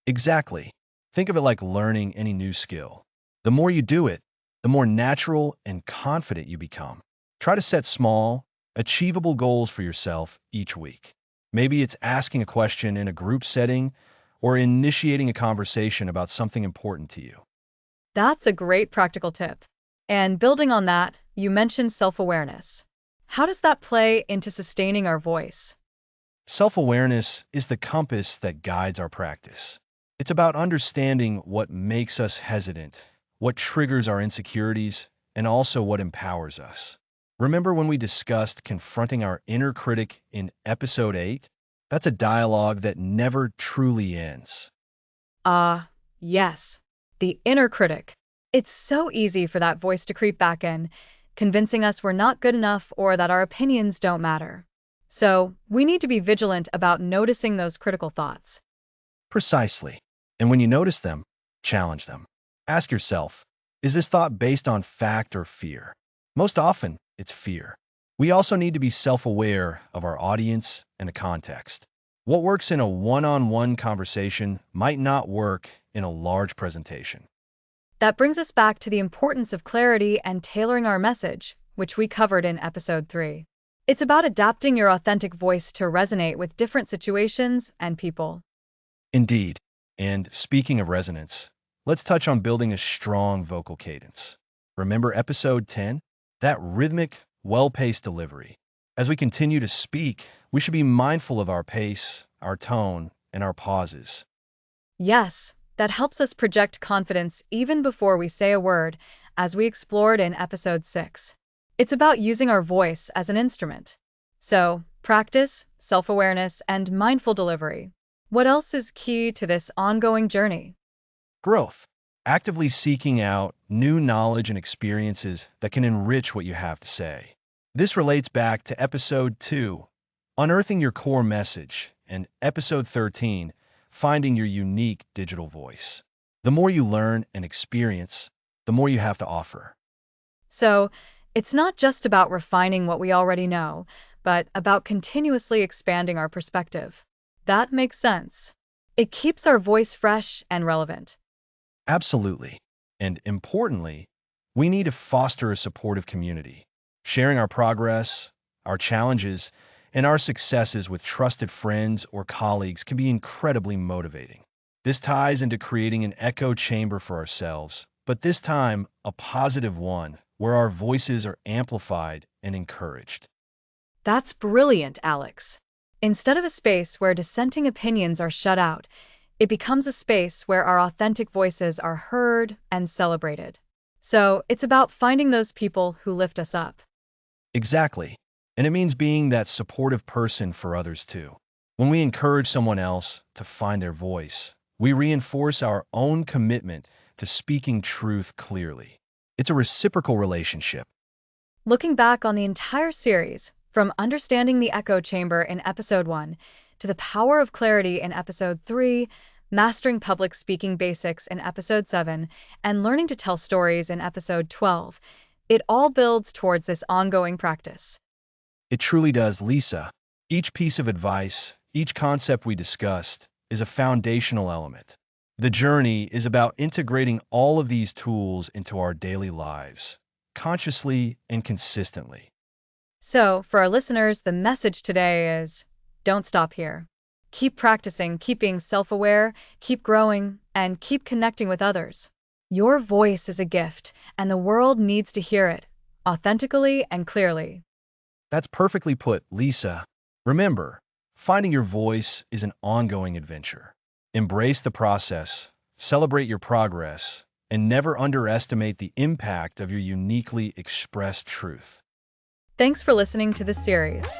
Exactly. Think of it like learning any new skill. The more you do it, the more natural and confident you become. Try to set small, achievable goals for yourself each week. Maybe it's asking a question in a group setting or initiating a conversation about something important to you. That's a great practical tip. And building on that, you mentioned self-awareness. How does that play into sustaining our voice? Self-awareness is the compass that guides our practice. It's about understanding what makes us hesitant, what triggers our insecurities, and also what empowers us. Remember when we discussed confronting our inner critic in episode 8? That's a dialogue that never truly ends. Ah, yes, the inner critic. It's so easy for that voice to creep back in, convincing us we're not good enough or that our opinions don't matter. So, we need to be vigilant about noticing those critical thoughts. Precisely. And when you notice them, challenge them. Ask yourself, is this thought based on fact or fear? Most often, it's fear. We also need to be self-aware of our audience and the context. What works in a one-on-one conversation might not work in a large presentation. That brings us back to the importance of clarity and tailoring our message, which we covered in episode 3. It's about adapting your authentic voice to resonate with different situations and people. Indeed. And speaking of resonance, let's touch on building a strong vocal cadence. Remember episode 10? That rhythmic, well-paced delivery. As we continue to speak, we should be mindful of our pace, our tone, and our pauses. Yes, that helps us project confidence even before we say a word, as we explored in episode 6. It's about using our voice as an instrument. So, practice, self-awareness, and mindful delivery. What else is key to this ongoing journey? Growth. Actively seeking out new knowledge and experiences that can enrich what you have to say. This relates back to episode 2, Unearthing Your Core Message, and episode 13, Finding Your Unique Digital Voice. The more you learn and experience, the more you have to offer. So, it's not just about refining what we already know, but about continuously expanding our perspective. That makes sense. It keeps our voice fresh and relevant. Absolutely. And importantly, we need to foster a supportive community, sharing our progress, our challenges, and our successes with trusted friends or colleagues can be incredibly motivating. This ties into creating an echo chamber for ourselves, but this time a positive one where our voices are amplified and encouraged. That's brilliant, Alex. Instead of a space where dissenting opinions are shut out, it becomes a space where our authentic voices are heard and celebrated. So, it's about finding those people who lift us up. Exactly. And it means being that supportive person for others too. When we encourage someone else to find their voice, we reinforce our own commitment to speaking truth clearly. It's a reciprocal relationship. Looking back on the entire series, from understanding the echo chamber in episode 1 to the power of clarity in episode 3, mastering public speaking basics in episode 7, and learning to tell stories in episode 12, it all builds towards this ongoing practice. It truly does, Lisa. Each piece of advice, each concept we discussed, is a foundational element. The journey is about integrating all of these tools into our daily lives, consciously and consistently. So, for our listeners, the message today is don't stop here. Keep practicing, keep being self aware, keep growing, and keep connecting with others. Your voice is a gift, and the world needs to hear it, authentically and clearly. That's perfectly put, Lisa. Remember, finding your voice is an ongoing adventure. Embrace the process, celebrate your progress, and never underestimate the impact of your uniquely expressed truth. Thanks for listening to this series.